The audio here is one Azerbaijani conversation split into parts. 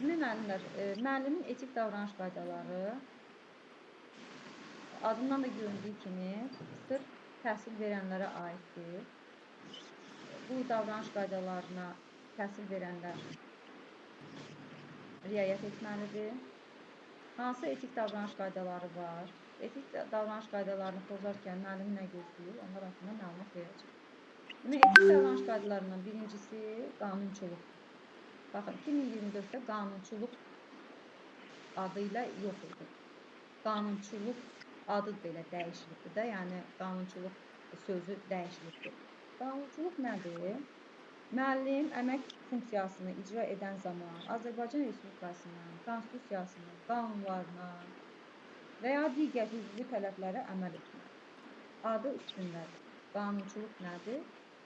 Müəllimlər, müəllimin etik davranış qaydaları adından da göründüyü kimi sırf təhsil verənlərə aiddir. Bu davranış qaydalarına təhsil verənlər riayət etməlidir. Hansı etik davranış qaydaları var? Etik davranış qaydalarını pozarkən müəllim nə gözləyir? Onlar haqqında məlumat verəcək. Etik davranış qaydalarından birincisi qanunçuluq. Baxın, 2024-də qanunçuluq adı ilə yox idi. Qanunçuluq adı belə dəyişilibdir də, yəni qanunçuluq sözü dəyişilibdir. Qanunçuluq nədir? Müəllim əmək funksiyasını icra edən zaman Azərbaycan Respublikasının konstitusiyasının qanunlarına və ya digər hüquqi tələblərə əməl etməlidir. Adı üstündədir. Qanunçuluq nədir?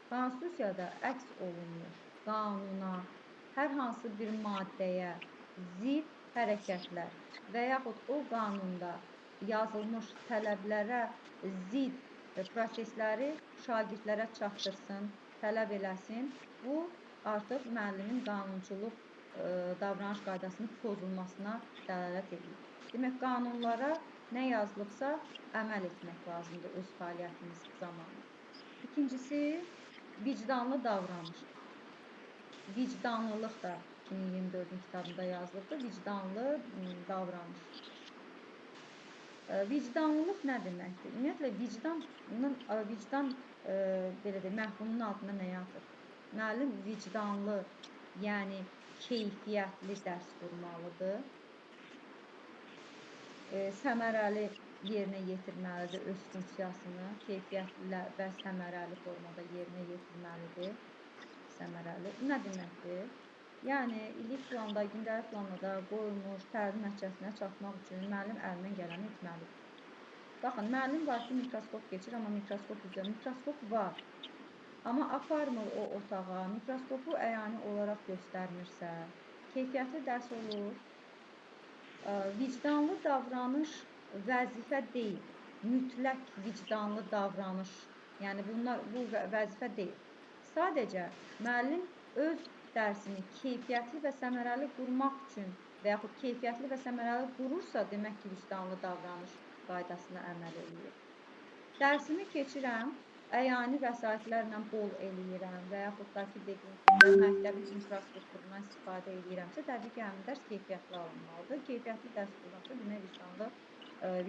Konstitusiyada əks olunmuş qanuna, hər hansı bir maddəyə zidd hərəkətlər və yaxud o qanunda yazılmış tələblərə zidd prosesləri şagirdlərə çatdırsın, tələb eləsin. Bu artıq müəllimin qanunçuluq davranış qaydasının pozulmasına dəlalət edir. Demək, qanunlara nə yazılıbsa əməl etmək lazımdır öz fəaliyyətimiz zamanı. İkincisi, vicdanlı davranış. Vicdanlılıq da 2024-ün kitabında yazılıbdır. Vicdanlı davranış. Vicdanlılıq nə deməkdir? Ümumiyyətlə, vicdan belə deyək, məhvumun altında nə yatır? Müəllim vicdanlı, yəni keyfiyyətli dərs qurmalıdır. Səmərəli yerinə yetirməlidir öz funksiyasını, keyfiyyətli və səmərəli formada yerinə yetirməlidir. Səmərəli nə deməkdir? Yəni, illik planda, gündəlik planda da qoyulmuş təlim nəticəsinə çatmaq üçün müəllim əlindən gələni etməlidir. Baxın, müəllim var ki, mikroskop keçir, amma mikroskop var. Amma aparmır o otağa, mikroskopu əyani olaraq göstərmirsə, keyfiyyətli dərs olur. Vicdanlı davranış vəzifə deyil, mütləq vicdanlı davranış, yəni bu vəzifə deyil. Sadəcə müəllim öz dərsini keyfiyyətli və səmərəli qurmaq üçün və yaxud keyfiyyətli və səmərəli qurursa, demək ki, vicdanlı davranış qaydasına əməl edir. Dərsimi keçirəm, əyani vəsaitlərlə bol eləyirəm və yaxud da ki, dediyim kimi, məktəbin infrastrukturundan istifadə edirəmsə, təbii ki, həmin dərs keyfiyyətli alınmalıdır. Keyfiyyətli dərs qurmaqda demək,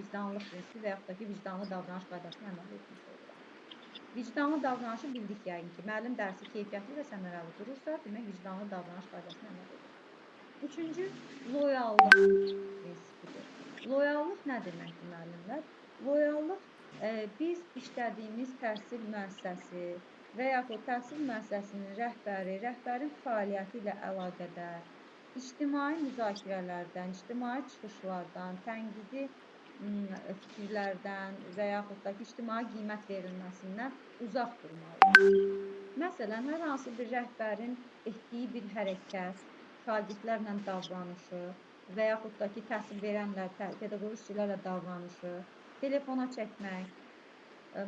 vicdanlılıq prinsipi və yaxud da ki, vicdanlı davranış qaydasına əməl etmiş oluram. Vicdanlı davranışı bildik yəqin ki, müəllim dərsi keyfiyyətli və səmərəli qurursa, demək, vicdanlı davranış qaydasına əməl edir. Üçüncü, loyallıq prinsipidir. Loyallıq nə deməkdir, müəllimlər? Loyallıq biz işlədiyimiz təhsil müəssisəsi və yaxud təhsil müəssisəsinin rəhbəri, rəhbərin fəaliyyəti ilə əlaqədar ictimai müzakirələrdən, ictimai çıxışlardan, tənqidi fikirlərdən və yaxud da ki, ictimai qiymət verilməsindən uzaq durmalıdır. Məsələn, hər hansı bir rəhbərin etdiyi bir hərəkət, şagirdlərlə davranışı və yaxud da ki, təhsil verənlər, pedaqoji işçilərlə davranışı, telefona çəkmək,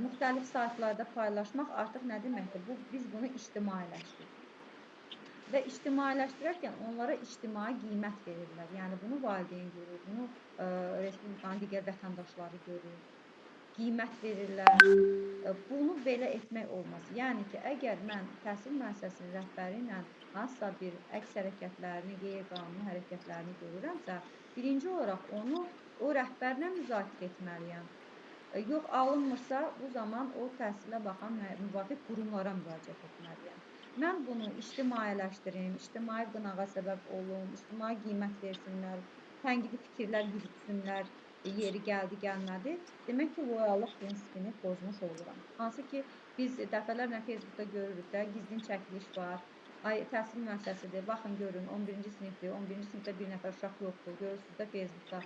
müxtəlif saytlarda paylaşmaq artıq nə deməkdir? Biz bunu ictimailəşdiririk. Və ictimailəşdirərkən onlara ictimai qiymət verirlər. Yəni, bunu valideyn görür, bunu Respublikanın digər vətəndaşları görür, qiymət verirlər. Bunu belə etmək olmaz. Yəni ki, əgər mən təhsil müəssisəsinin rəhbəri ilə hansısa bir əks hərəkətlərini, qeyri-qanuni hərəkətlərini görürəmsə, birinci olaraq onu o rəhbərlə müzakirə etməliyəm. Yox, alınmırsa, bu zaman o təhsilə baxan müvafiq qurumlara müraciət etməliyəm. Mən bunu ictimailəşdirim, ictimai qınağa səbəb olum, ictimai qiymət versinlər, tənqidi fikirlər yürütsünlər, yeri gəldi, gəlmədi. Demək ki, loyallıq prinsipini pozmuş oluram. Hansı ki, biz dəfələrlə Facebookda görürük də, gizlin çəkiliş var. Təhsil müəssisəsidir, baxın, görün, 11-ci sinifdir, 11-ci sinifdə bir nəfər uşaq yoxdur, görürsünüz də Facebookda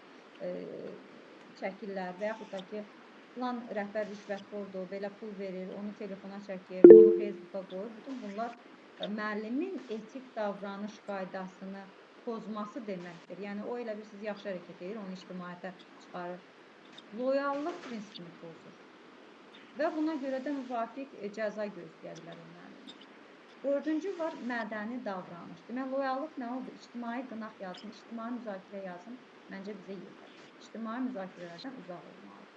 çəkirlər və yaxud da ki, filan rəhbər rüşvətxordur, belə pul verir, onu telefona çəkir, onu Facebooka qoyur. Bütün bunlar müəllimin etik davranış qaydasını pozması deməkdir. Yəni, o elə bir siz yaxşı hərəkət edir, onu ictimaiyyətə çıxarır. Loyallıq prinsipini pozur və buna görə də müvafiq cəza gözləyə bilər o müəllim. Dördüncü var mədəni davranış. Demək, loyallıq nə oldu? İctimai qınaq yazın, ictimai müzakirə yazın. Məncə bizə yetər. İctimai müzakirələrdən uzaq olmalıdır.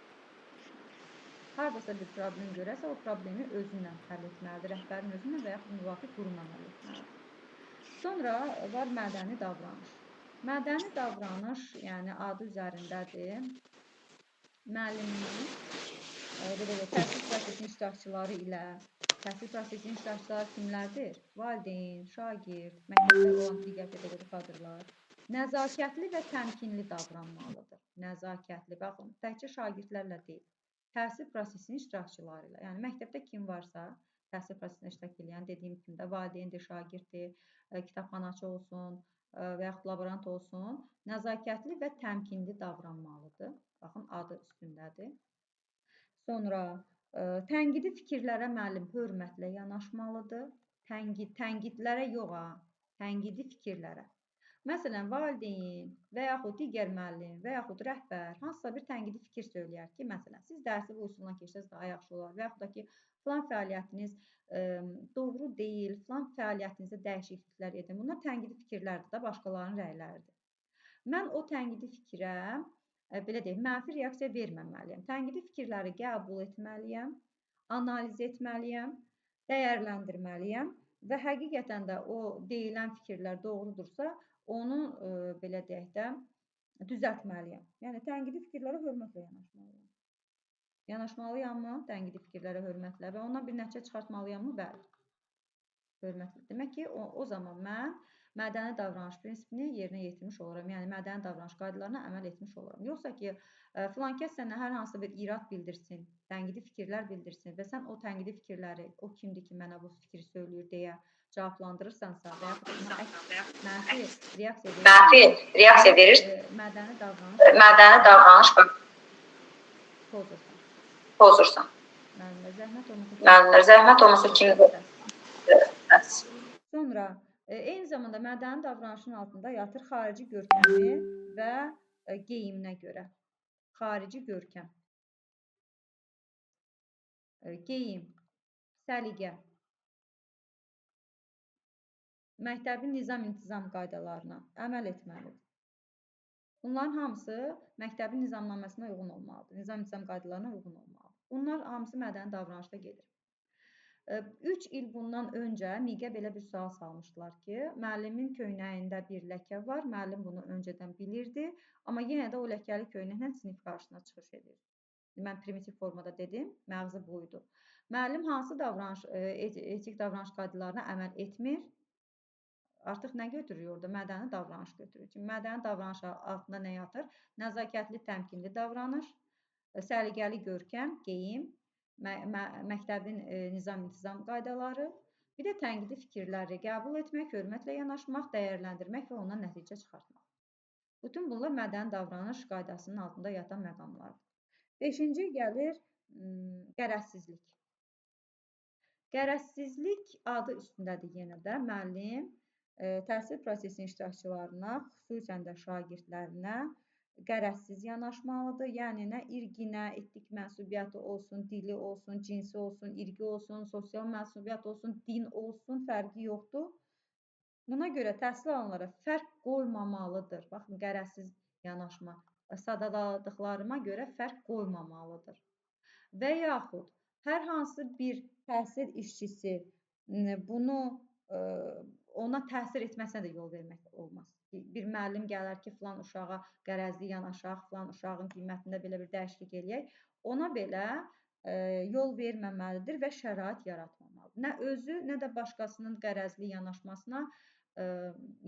Hardasa bir problem görərsə, o problemi özünlə həll etməlidir. Rəhbərin özünlə və yaxud müvafiq qurumla həll etməlidir. Sonra var mədəni davranış. Mədəni davranış, yəni adı üzərindədir. Müəllimin təhsil prosesinin iştirakçıları ilə təhsil prosesinin iştirakçıları kimlərdir? Valideyn, şagird, məktəbdə olan digər pedaqoji kadrlar nəzakətli və təmkinli davranmalıdır. Nəzakətli, baxın, təkcə şagirdlərlə deyil, təhsil prosesinin iştirakçıları ilə. Yəni məktəbdə kim varsa, təhsil prosesində iştirak edən, dediyim kimi də valideyndir, şagirddir, kitabxanaçı olsun və yaxud laborant olsun, nəzakətli və təmkinli davranmalıdır. Baxın, adı üstündədir. Sonra tənqidi fikirlərə müəllim hörmətlə yanaşmalıdır. Tənqidlərə yox ha, tənqidi fikirlərə. Məsələn, valideyn və yaxud digər müəllim və yaxud rəhbər hansısa bir tənqidi fikir söyləyər ki, məsələn, siz dərsi bu üsulla keçsəz daha yaxşı olar və yaxud da ki, filan fəaliyyətiniz doğru deyil, filan fəaliyyətinizdə dəyişikliklər edin. Bunlar tənqidi fikirlərdir də, başqalarının rəyləridir. Mən o tənqidi fikrə belə deyək, mənfi reaksiya verməməliyəm. Tənqidi fikirləri qəbul etməliyəm, analiz etməliyəm, dəyərləndirməliyəm və həqiqətən də o deyilən fikirlər doğrudursa, onu belə deyək də düzəltməliyəm. Yəni tənqidi fikirlərə hörmətlə yanaşmalıyam. Yanaşmalıyammı tənqidi fikirlərə hörmətlə və ondan bir nəticə çıxartmalıyammı? Bəli. Hörmətlə. Demək ki, o zaman mən mədəni davranış prinsipini yerinə yetirmiş oluram. Yəni mədəni davranış qaydalarına əməl etmiş oluram. Yoxsa ki, filan kəs sənə hər hansı bir irad bildirsin, tənqidi fikirlər bildirsin və sən o tənqidi fikirləri, o kimdir ki, mənə bu fikri söyləyir deyə cavablandırırsansa və yaxud mənfi reaksiya verirsən, mədəni davranış pozursan. Müəllimlər zəhmət olmasa kimdir? Sonra eyni zamanda mədəni davranışın altında yatır xarici görkəmi və geyiminə görə. Xarici görkəm, geyim, səliqə, məktəbin nizam-intizam qaydalarına əməl etməlidir. Bunların hamısı məktəbin nizamnaməsinə uyğun olmalıdır, nizam-intizam qaydalarına uyğun olmalıdır. Bunlar hamısı mədəni davranışda gedir. 3 il bundan öncə MİQ-ə belə bir sual salmışdılar ki, müəllimin köynəyində bir ləkə var, müəllim bunu öncədən bilirdi, amma yenə də o ləkəli köynəklə sinif qarşısına çıxış edir. Mən primitiv formada dedim, məğzi buydu. Müəllim hansı etik davranış qaydalarına əməl etmir? Artıq nə götürür orada? Mədəni davranış götürür. Çünki mədəni davranış altında nə yatır? Nəzakətli, təmkinli davranış, səliqəli görkəm, geyim, məktəbin nizam-intizam qaydaları, bir də tənqidi fikirləri qəbul etmək, hörmətlə yanaşmaq, dəyərləndirmək və ondan nəticə çıxartmaq. Bütün bunlar mədəni davranış qaydasının altında yatan məqamlardır. 5-ci gəlir qərəzsizlik. Qərəzsizlik adı üstündədir yenə də. Müəllim təhsil prosesinin iştirakçılarına, xüsusən də şagirdlərinə qərəzsiz yanaşmalıdır. Yəni nə irqinə, etnik mənsubiyyəti olsun, dili olsun, cinsi olsun, irqi olsun, sosial mənsubiyyət olsun, din olsun, fərqi yoxdur. Buna görə təhsil alanlara fərq qoymamalıdır. Baxın, qərəzsiz yanaşma. Sadaladıqlarıma görə fərq qoymamalıdır. Və yaxud hər hansı bir təhsil işçisi bunu ona təsir etməsinə də yol vermək olmaz. Bir müəllim gələr ki, filan uşağa qərəzli yanaşaq, filan uşağın qiymətində belə bir dəyişiklik eləyək. Ona belə yol verməməlidir və şərait yaratmamalıdır. Nə özü, nə də başqasının qərəzli yanaşmasına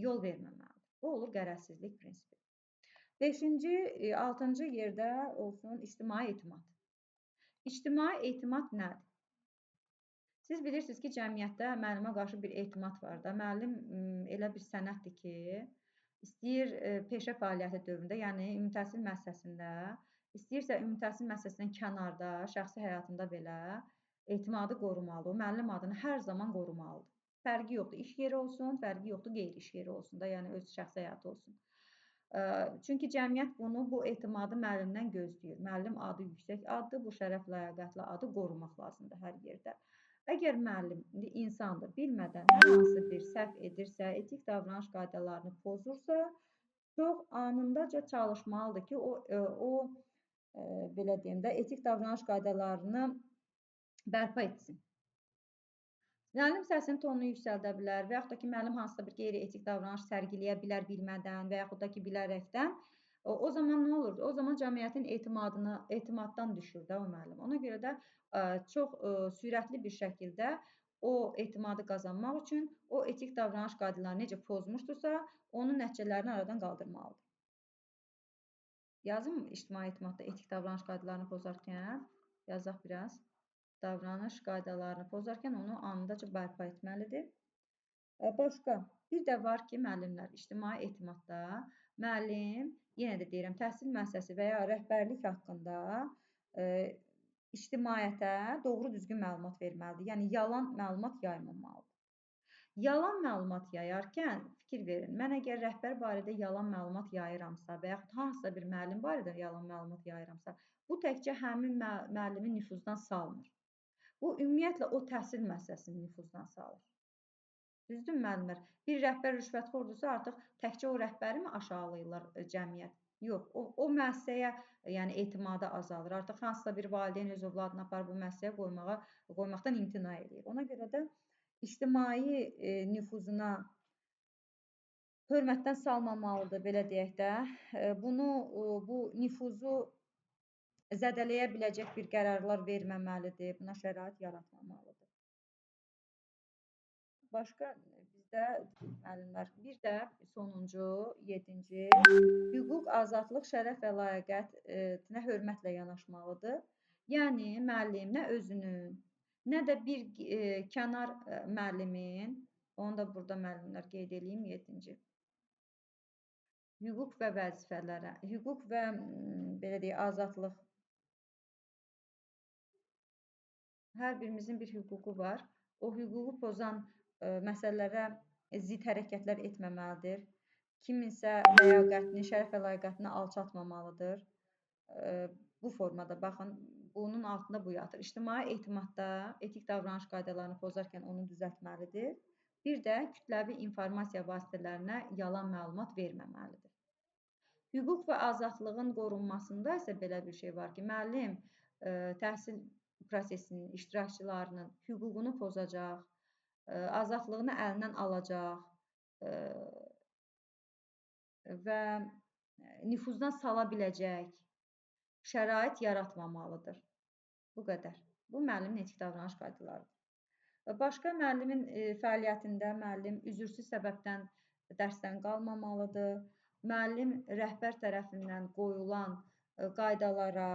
yol verməməlidir. Bu olur qərəzsizlik prinsipi. 5-ci, 6-cı yerdə olsun ictimai etimad. İctimai etimad nədir? Siz bilirsiniz ki, cəmiyyətdə müəllimə qarşı bir etimad var da. Müəllim elə bir sənətdir ki, istəyir peşə fəaliyyəti dövründə, yəni ümumi təhsil müəssisəsində, istəyirsə ümumi təhsil müəssisəsindən kənarda, şəxsi həyatında belə etimadı qorumalıdır. O müəllim adını hər zaman qorumalıdır. Fərqi yoxdur, iş yeri olsun, fərqi yoxdur, qeyri-iş yeri olsun da, yəni öz şəxsi həyatı olsun. Çünki cəmiyyət bu etimadı müəllimdən gözləyir. Müəllim adı yüksək addır, bu şərəf ləyaqətli adı qorumaq lazımdır hər yerdə. Əgər müəllim insandır, bilmədən hər hansı bir səhv edirsə, etik davranış qaydalarını pozursa, çox anındaca çalışmalıdır ki, belə deyim də, etik davranış qaydalarını bərpa etsin. Müəllim səsinin tonunu yüksəldə bilər və yaxud da ki, müəllim hansısa bir qeyri-etik davranış sərgiləyə bilər bilmədən və yaxud da ki, bilərəkdən. O zaman nə olur? O zaman cəmiyyətin etimaddan düşür də o müəllim. Ona görə də çox sürətli bir şəkildə o etimadı qazanmaq üçün o etik davranış qaydalarını necə pozmuşdursa, onun nəticələrini aradan qaldırmalıdır. Yazım ictimai etimadda etik davranış qaydalarını pozarkən, yazaq biraz. Davranış qaydalarını pozarkən onu anındaca bərpa etməlidir. Başqa, bir də var ki, müəllimlər ictimai etimadda müəllim, yenə də deyirəm, təhsil müəssisəsi və ya rəhbərlik haqqında ictimaiyyətə doğru düzgün məlumat verməlidir. Yəni, yalan məlumat yaymamalıdır. Yalan məlumat yayarkən fikir verin. Mən əgər rəhbər barədə yalan məlumat yayıramsa və yaxud hansısa bir müəllim barədə yalan məlumat yayıramsa, bu təkcə həmin müəllimi nüfuzdan salmır. Bu, ümumiyyətlə, o təhsil müəssisəsini nüfuzdan salır. Düzdür müəllimlər? Bir rəhbər rüşvətxordursa, artıq təkcə o rəhbəri mi aşağılayırlar cəmiyyət? Yox, o müəssisəyə yəni etimadı azalır. Artıq hansısa bir valideyn öz övladını aparıb bu müəssisəyə qoymaqdan imtina edir. Ona görə də ictimai nüfuzuna hörmətdən salmamalıdır, belə deyək də. Bu nüfuzu zədələyə biləcək bir qərarlar verməməlidir, buna şərait yaratmamalıdır. Başqa bizdə müəllimlər, bir də sonuncu, 7-ci, hüquq, azadlıq, şərəf və layiqətinə hörmətlə yanaşmalıdır. Yəni, müəllim nə özünün, nə də bir kənar müəllimin, onu da burada müəllimlər qeyd edeyim, 7-ci. Hüquq və vəzifələrə, hüquq və belə deyək, azadlıq. Hər birimizin bir hüququ var. O hüququ pozan məsələlərə zidd hərəkətlər etməməlidir. Kiminsə ləyaqətini, şərəf və layiqətini alçatmamalıdır. Bu formada, baxın, bunun altında bu yatır. İctimai etimadda etik davranış qaydalarını pozarkən onu düzəltməlidir. Bir də kütləvi informasiya vasitələrinə yalan məlumat verməməlidir. Hüquq və azadlığın qorunmasında isə belə bir şey var ki, müəllim təhsil prosesinin iştirakçılarının hüququnu pozacaq, azadlığını əlindən alacaq və nüfuzdan sala biləcək şərait yaratmamalıdır. Bu qədər. Bu, müəllimin etik davranış qaydalarıdır. Başqa, müəllimin fəaliyyətində müəllim üzürsüz səbəbdən dərsdən qalmamalıdır. Müəllim rəhbər tərəfindən qoyulan qaydalara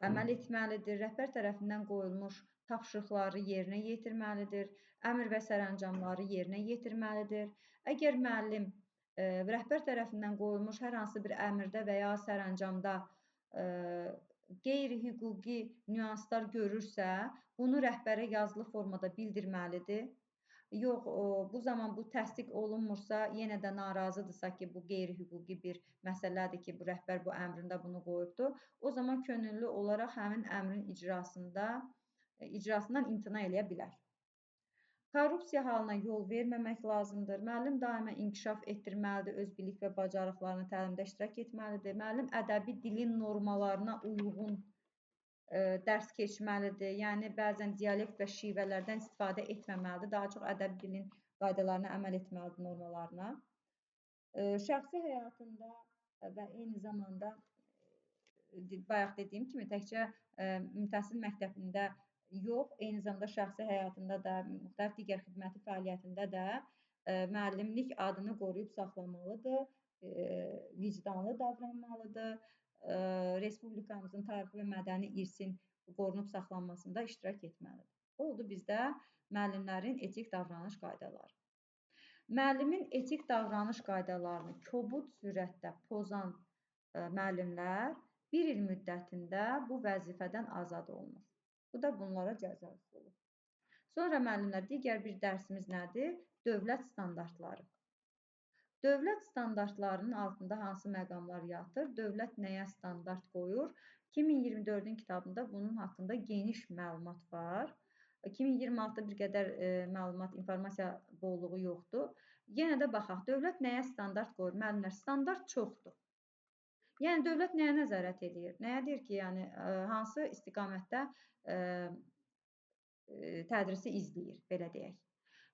əməl etməlidir. Rəhbər tərəfindən qoyulmuş tapşırıqları yerinə yetirməlidir. Əmr və sərəncamları yerinə yetirməlidir. Əgər müəllim rəhbər tərəfindən qoyulmuş hər hansı bir əmrdə və ya sərəncamda qeyri-hüquqi nüanslar görürsə, bunu rəhbərə yazılı formada bildirməlidir. Yox, bu zaman bu təsdiq olunmursa, yenə də narazıdırsa ki, bu qeyri-hüquqi bir məsələdir ki, bu rəhbər bu əmrində bunu qoyubdur, o zaman könüllü olaraq həmin əmrin icrasından imtina eləyə bilər. Korrupsiya halına yol verməmək lazımdır. Müəllim daima inkişaf etdirməlidir, öz bilik və bacarıqlarını təlimdə iştirak etməlidir. Müəllim ədəbi dilin normalarına uyğun dərs keçməlidir. Yəni, bəzən dialekt və şivələrdən istifadə etməməlidir. Daha çox ədəbi dilin qaydalarına əməl etməlidir, normalarına. Şəxsi həyatında və eyni zamanda bayaq dediyim kimi təkcə təhsil məktəbində yox, eyni zamanda şəxsi həyatında da, müxtəlif digər xidməti fəaliyyətində də müəllimlik adını qoruyub saxlamalıdır, vicdanlı davranmalıdır, Respublikamızın tarixi və mədəni irsin qorunub saxlanmasında iştirak etməlidir. Oldu bizdə müəllimlərin etik davranış qaydaları. Müəllimin etik davranış qaydalarını kobud sürətdə pozan müəllimlər 1 il müddətində bu vəzifədən azad olunur. Bu da bunlara cəza olur. Sonra müəllimlər, digər bir dərsimiz nədir? Dövlət standartları. Dövlət standartlarının altında hansı məqamlar yatır? Dövlət nəyə standart qoyur? 2024-ün kitabında bunun haqqında geniş məlumat var. 2026-da bir qədər məlumat, informasiya bolluğu yoxdur. Yenə də baxaq, dövlət nəyə standart qoyur? Müəllimlər, standart çoxdur. Yəni dövlət nəyə nəzarət edir? Nəyə deyir ki, yəni hansı istiqamətdə tədrisi izləyir, belə deyək.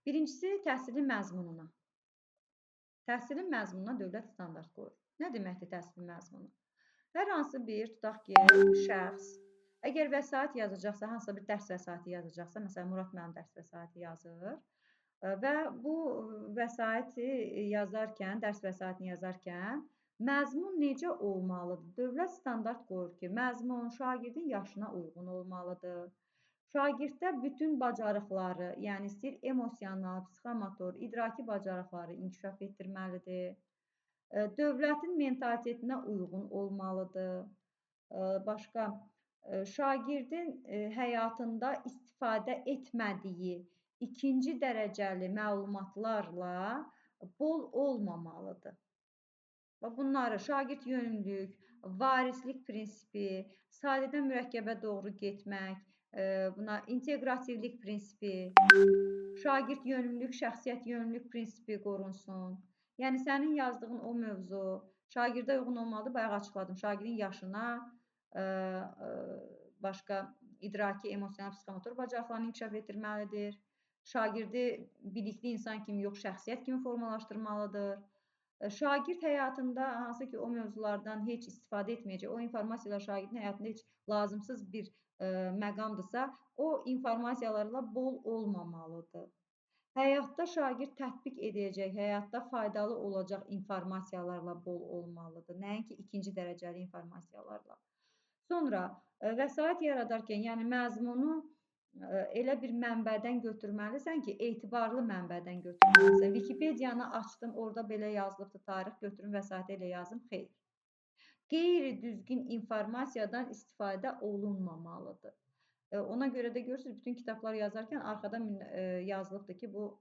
Birincisi, təhsilin məzmununa. Təhsilin məzmununa dövlət standart qoyur. Nə deməkdir təhsilin məzmunu? Hər hansı bir, tutaq ki, şəxs, əgər vəsait yazacaqsa, hansısa bir dərs vəsaiti yazacaqsa, məsələn, Murad müəllim dərs vəsaiti yazır və bu vəsaiti yazarkən, dərs vəsaitini yazarkən məzmun necə olmalıdır? Dövlət standart qoyur ki, məzmun şagirdin yaşına uyğun olmalıdır. Şagirddə bütün bacarıqları, yəni istəyir emosional, psixomotor, idraki bacarıqları inkişaf etdirməlidir. Dövlətin mentalitetinə uyğun olmalıdır. Başqa, şagirdin həyatında istifadə etmədiyi ikinci dərəcəli məlumatlarla bol olmamalıdır. Bunları şagird yönümlülük, varislik prinsipi, sadədən mürəkkəbə doğru getmək, buna inteqrativlik prinsipi, şagird yönümlülük, şəxsiyyət yönümlülük prinsipi qorunsun. Yəni, sənin yazdığın o mövzu şagirdə uyğun olmalıdır, bayaq açıqladım. Şagirdin yaşına, başqa idraki, emosional, psixomotor bacarıqlarını inkişaf etdirməlidir. Şagirdi bilikli insan kimi yox, şəxsiyyət kimi formalaşdırmalıdır. Şagird həyatında hansı ki o mövzulardan heç istifadə etməyəcək, o informasiyalar şagirdin həyatında heç lazımsız bir məqamdırsa, o informasiyalarla bol olmamalıdır. Həyatda şagird tətbiq edəcək, həyatda faydalı olacaq informasiyalarla bol olmalıdır. Nəinki ikinci dərəcəli informasiyalarla. Sonra, vəsait yaradarkən, yəni məzmunu elə bir mənbədən götürməlisən ki, etibarlı mənbədən götürməlisən. Wikipediyanı açdım, orada belə yazılıbdır, tarix götürüm, vəsaiti elə yazım, xeyr. Qeyri-düzgün informasiyadan istifadə olunmamalıdır. Ona görə də görürsünüz, bütün kitablar yazarkən arxada yazılıbdır ki, bu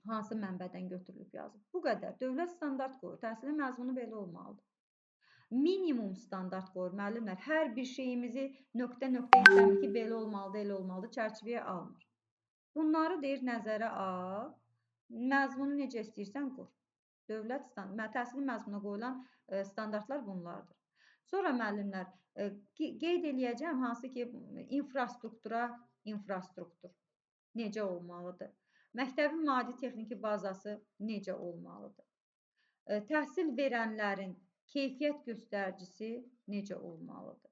hansı mənbədən götürülüb yazıb. Bu qədər. Dövlət standart qoyur. Təhsilin məzmunu belə olmalıdır. Minimum standart qoyur müəllimlər. Hər bir şeyimizi nöqtə-nöqtə istəmir ki, belə olmalıdır, elə olmalıdır, çərçivəyə almır. Bunları deyir, nəzərə al, məzmunu necə istəyirsən qur. Dövlət təhsilin məzmununa qoyulan standartlar bunlardır. Sonra müəllimlər, qeyd eləyəcəm, hansı ki, infrastruktur necə olmalıdır? Məktəbin maddi-texniki bazası necə olmalıdır? Təhsil verənlərin keyfiyyət göstəricisi necə olmalıdır?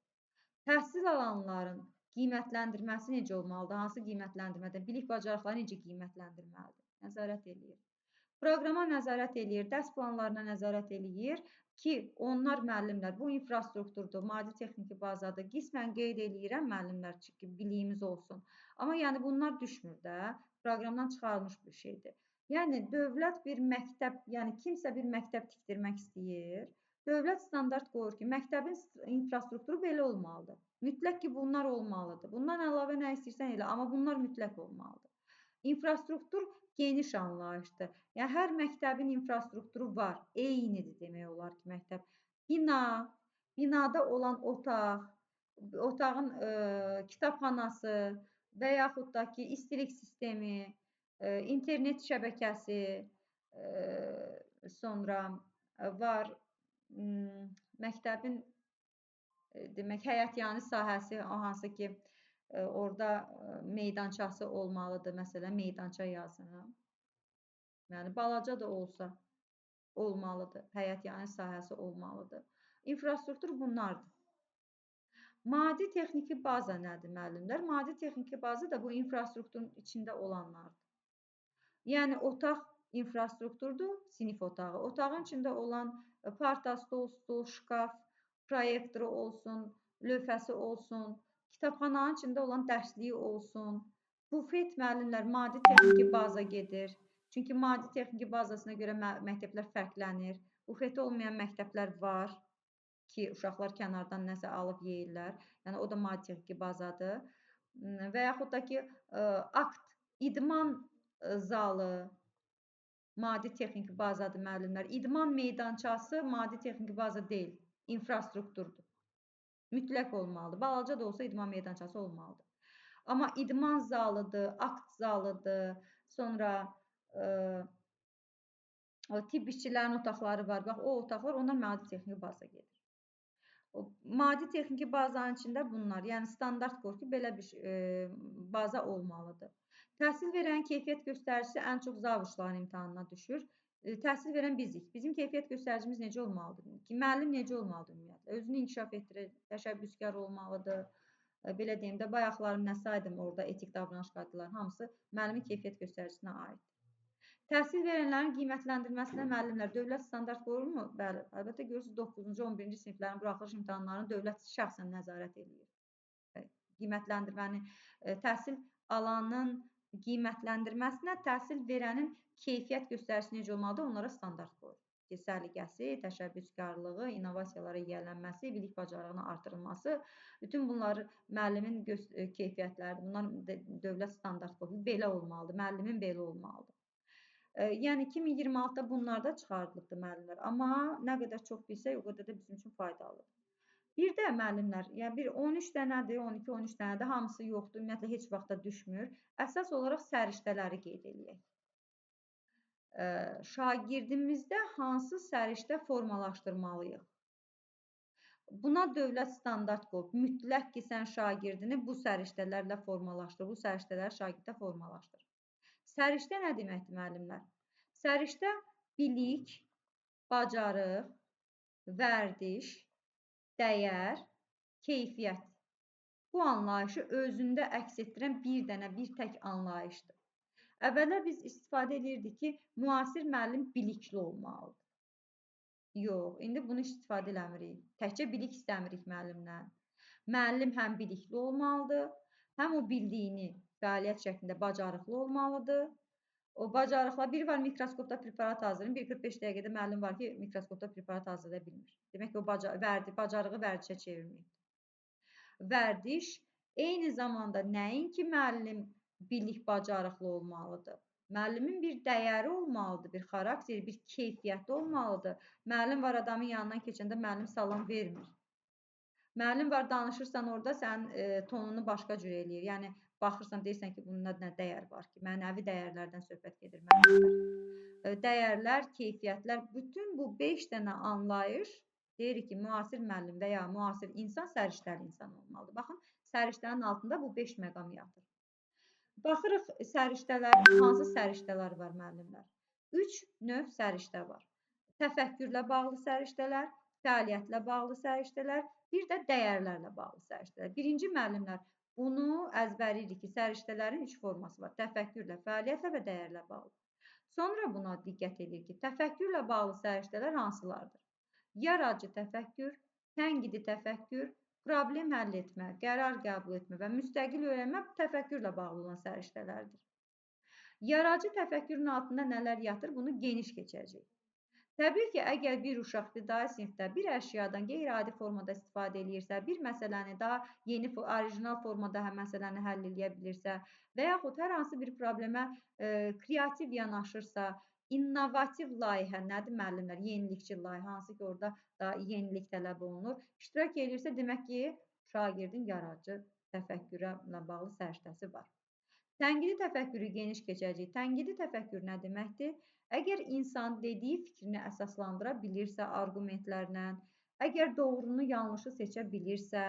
Təhsil alanların qiymətləndirməsi necə olmalıdır? Hansı qiymətləndirmədə? Bilik bacarıqları necə qiymətləndirməlidir? Nəzarət eləyir. Proqrama nəzarət eləyir, dərs planlarına nəzarət eləyir ki, onlar müəllimlər, bu infrastrukturdur, maddi-texniki bazadır. Qismən qeyd eləyirəm müəllimlər ki, biliyimiz olsun. Amma yəni bunlar düşmür də, proqramdan çıxarılmış bir şeydir. Yəni dövlət bir məktəb, yəni kimsə bir məktəb tikdirmək istəyir. Dövlət standart qoyur ki, məktəbin infrastrukturu belə olmalıdır. Mütləq ki, bunlar olmalıdır. Bundan əlavə nə istəyirsən elə, amma bunlar mütləq olmalıdır. İnfrastruktur geniş anlayışdır. Yəni, hər məktəbin infrastrukturu var, eynidir demək olar ki, məktəb. Binada olan otaq, otağın kitabxanası və yaxud da ki, istilik sistemi, internet şəbəkəsi, sonra var məktəbin demək, həyətyanı sahəsi, o hansı ki, orada meydançası olmalıdır, məsələn, meydança yazın. Yəni, balaca da olsa olmalıdır, həyətyanı sahəsi olmalıdır. İnfrastruktur bunlardır. Maddi-texniki baza nədir, müəllimlər? Maddi-texniki baza da bu infrastrukturun içində olanlardır. Yəni, otaq infrastrukturdur, sinif otağı. Otağın içində olan parta, stol, şkaf, proyektoru olsun, lövhəsi olsun, kitabxananın içində olan dərsliyi olsun. Bufet müəllimlər maddi-texniki baza gedir. Çünki maddi-texniki bazasına görə məktəblər fərqlənir. Bufeti olmayan məktəblər var ki, uşaqlar kənardan nəsə alıb yeyirlər. Yəni, o da maddi-texniki bazadır. Və yaxud da ki, idman zalı maddi-texniki bazadır müəllimlər. İdman meydançası maddi-texniki baza deyil, infrastrukturdur. Mütləq olmalıdır. Balaca da olsa idman meydançası olmalıdır. Amma idman zalıdır, akt zalıdır, sonra o tibb işçilərinin otaqları var. Bax, o otaqlar, onlar maddi texniki baza gedir. O maddi texniki bazanın içində bunlar, yəni standart qoyur ki, belə bir baza olmalıdır. Təhsil verənin keyfiyyət göstəricisi ən çox zavuşların imtahanına düşür. Təhsil verən bizik. Bizim keyfiyyət göstəricimiz necə olmalıdır? Müəllim necə olmalıdır ümumiyyətlə? Özünü inkişaf etdirir, təşəbbüskar olmalıdır. Belə deyim də, bayaqlarım nə saydım orada etik davranış qaydaları hamısı müəllimin keyfiyyət göstəricinə aiddir. Təhsil verənlərin qiymətləndirməsinə müəllimlər dövlət standart qoyurmu? Bəli, əlbəttə görürsünüz 9-cu, 11-ci siniflərin buraxılış imtahanlarını dövlət şəxsən nəzarət edir. Qiymətləndirməni təhsil alanın qiymətləndirməsinə təhsil verənin keyfiyyət göstəricisi necə olmalıdır? Onlara standart qoyur. Səliqəsi, təşəbbüskarlığı, innovasiyalara yiyələnməsi, bilik bacarığının artırılması, bütün bunları müəllimin keyfiyyətləri, bunlar dövlət standart qoyur. Belə olmalıdır, müəllimin belə olmalıdır. Yəni 2026-da bunlar da çıxarılıbdır müəllimlər. Amma nə qədər çox bilsək, o qədər də bizim üçün faydalıdır. Bir də müəllimlər, yəni bir 13 dənədir, 12-13 dənədir, hamısı yoxdur, ümumiyyətlə heç vaxtda düşmür. Əsas olaraq səriştələri qeyd eləyək. Şagirdimizdə hansı səriştə formalaşdırmalıyıq? Buna dövlət standart qoyub, mütləq ki, sən şagirdini bu səriştələrlə formalaşdır, bu səriştələri şagirdə formalaşdır. Səriştə nə deməkdir, müəllimlər? Səriştə bilik, bacarıq, vərdiş, dəyər, keyfiyyət. Bu anlayışı özündə əks etdirən bir tək anlayışdır. Əvvəllər biz istifadə edirdik ki, müasir müəllim bilikli olmalıdır. Yox, indi bunu istifadə eləmirik. Təkcə bilik istəmirik müəllimdən. Müəllim həm bilikli olmalıdır, həm o bildiyini fəaliyyət şəklində bacarıqlı olmalıdır. O bacarıqla biri var mikroskopda preparat hazırlayır, 1-45 dəqiqədə müəllim var ki, mikroskopda preparat hazırlaya bilmir. Demək ki, o bacarığı vərdişə çevirməyib. Vərdiş eyni zamanda nəinki müəllim bilik bacarıqlı olmalıdır. Müəllimin bir dəyəri olmalıdır, bir xarakteri, bir keyfiyyəti olmalıdır. Müəllim var adamın yanından keçəndə müəllim salam vermir. Müəllim var danışırsan orada sənin tonunu başqa cür eləyir. Yəni baxırsan deyirsən ki, bunda nə dəyər var ki, mənəvi dəyərlərdən söhbət gedir müəllimlər. Dəyərlər, keyfiyyətlər, bütün bu 5 dənə anlayış deyirik ki, müasir müəllim və ya müasir insan səriştəli insan olmalıdır. Baxın, səriştənin altında bu 5 məqam yatır. Baxırıq səriştələr, hansı səriştələr var müəllimlər? 3 növ səriştə var. Təfəkkürlə bağlı səriştələr, fəaliyyətlə bağlı səriştələr, bir də dəyərlərlə bağlı səriştələr. Birinci müəllimlər, bunu əzbəririk ki, səriştələrin 3 forması var. Təfəkkürlə, fəaliyyətlə və dəyərlə bağlı. Sonra buna diqqət edir ki, təfəkkürlə bağlı səriştələr hansılardır? Yaradıcı təfəkkür, tənqidi təfəkkür, problem həll etmə, qərar qəbul etmə və müstəqil öyrənmə təfəkkürlə bağlı olan səriştələrdir. Yaradıcı təfəkkürün altında nələr yatır? Bunu geniş keçəcək. Təbii ki, əgər bir uşaq ibtidai sinifdə bir əşyadan qeyri-adi formada istifadə edirsə, bir məsələni daha yeni, orijinal formada məsələni həll edə bilirsə və yaxud hər hansı bir problemə kreativ yanaşırsa, innovativ layihə nədir müəllimlər? Yenilikçi layihə, hansı ki, orada da yenilik tələb olunur. İştirak edirsə, demək ki, şagirdin yaradıcı təfəkkürlə bağlı səriştəsi var. Tənqidi təfəkkürü geniş keçəcək. Tənqidi təfəkkür nə deməkdir? Əgər insan dediyi fikrini əsaslandıra bilirsə arqumentlərlə, əgər doğrunu yanlışı seçə bilirsə,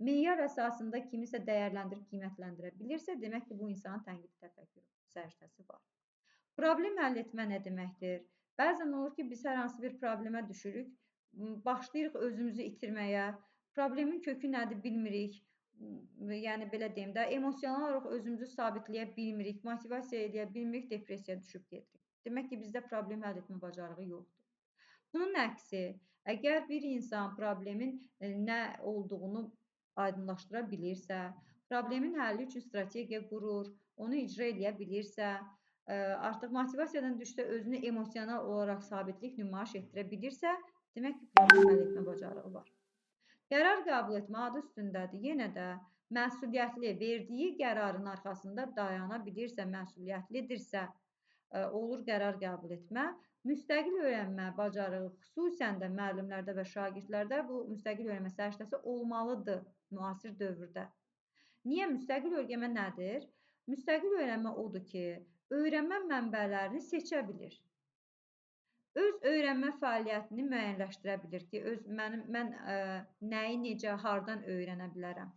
meyar əsasında kimisə dəyərləndirib qiymətləndirə bilirsə, demək ki, bu insanın tənqidi təfəkkürü səriştəsi var. Problem həll etmə nə deməkdir? Bəzən olur ki, biz hər hansı bir problemə düşürük, başlayırıq özümüzü itirməyə, problemin kökü nədir bilmirik, yəni belə deyim də, emosional olaraq özümüzü sabitləyə bilmirik, motivasiya edə bilmirik, depressiyaya düşüb gedirik. Demək ki, bizdə problem həll etmə bacarığı yoxdur. Bunun əksi, əgər bir insan problemin nə olduğunu aydınlaşdıra bilirsə, problemin həlli üçün strategiya qurur, onu icra edə bilirsə, artıq motivasiyadan düşsə, özünü emosional olaraq sabitlik nümayiş etdirə bilirsə, demək ki, problem həll etmə bacarığı var. Qərar qəbul etmə adı üstündədir. Yenə də məsuliyyətli, verdiyi qərarın arxasında dayana bilirsə, məsuliyyətlidirsə, olur qərar qəbul etmə. Müstəqil öyrənmə bacarığı, xüsusən də müəllimlərdə və şagirdlərdə bu müstəqil öyrənmə səriştəsi olmalıdır müasir dövrdə. Niyə müstəqil öyrənmə nədir? Müstəqil öyrənmə odur ki, öyrənmə mənbələrini seçə bilir. Öz öyrənmə fəaliyyətini müəyyənləşdirə bilir ki, mən nəyi, necə, hardan öyrənə bilərəm.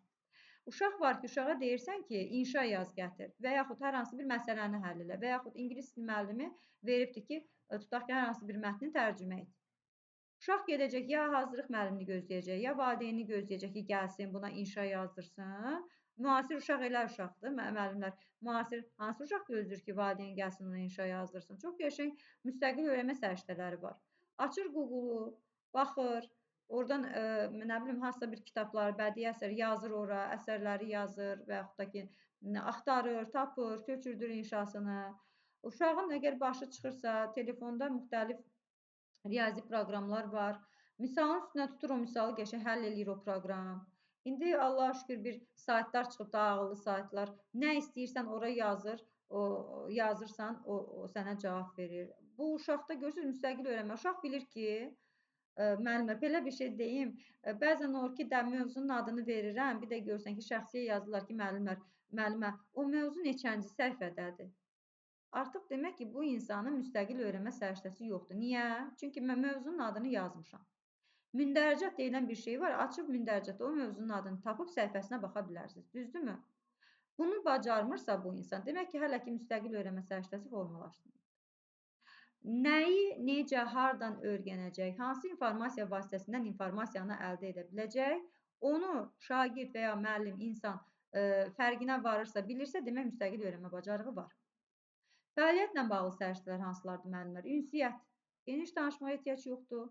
Uşaq var ki, uşağa deyirsən ki, inşa yaz gətir və yaxud hər hansı bir məsələni həll elə və yaxud ingilis dili müəllimi veribdir ki, tutaq ki, hər hansı bir mətni tərcümə et. Uşaq gedəcək, ya hazırlıq müəllimini gözləyəcək, ya valideynini gözləyəcək ki, gəlsin, buna inşa yazdırsın. Müasir uşaq elə uşaqdır, müəllimlər. Müasir hansı uşaq gözləyir ki, valideyn gəlsin, ona inşa yazdırsın? Çox qəşəng müstəqil öyrənmə səriştələri var. Açır Google-u, baxır, oradan nə bilim, hansısa bir kitablar, bədii əsər yazır ora, əsərləri yazır və yaxud da ki, axtarır, tapır, köçürdür inşasını. Uşağın əgər başı çıxırsa, telefonda müxtəlif riyazi proqramlar var. Misalın üstünə tutur o misalı qəşəng həll eləyir o proqram. İndi Allah'a şükür bir saytlar çıxıb da, ağıllı saytlar. Nə istəyirsən ora yazır, yazırsan, o sənə cavab verir. Bu uşaqda görürsünüz müstəqil öyrənmə. Uşaq bilir ki, müəllimə belə bir şey deyim. Bəzən olur ki, mövzunun adını verirəm, bir də görürsən ki, şəxsiyə yazırlar ki, müəllimə, o mövzu neçənci səhifədədir? Artıq demək ki, bu insanın müstəqil öyrənmə səriştəsi yoxdur. Niyə? Çünki mən mövzunun adını yazmışam. Mündəricət deyilən bir şey var. Açıb mündəricətdə o mövzunun adını tapıb səhifəsinə baxa bilərsiniz. Düzdürmü? Bunu bacarmırsa bu insan, demək ki, hələ ki müstəqil öyrənmə səriştəsi formalaşdırmır. Nəyi, necə, hardan öyrənəcək, hansı informasiya vasitəsindən informasiyanı əldə edə biləcək, onu şagird və ya müəllim, insan fərqinə varırsa, bilirsə, demək müstəqil öyrənmə bacarığı var. Fəaliyyətlə bağlı səriştələr hansılardır müəllimlər? Ünsiyyət. Geniş danışmağa ehtiyac yoxdur.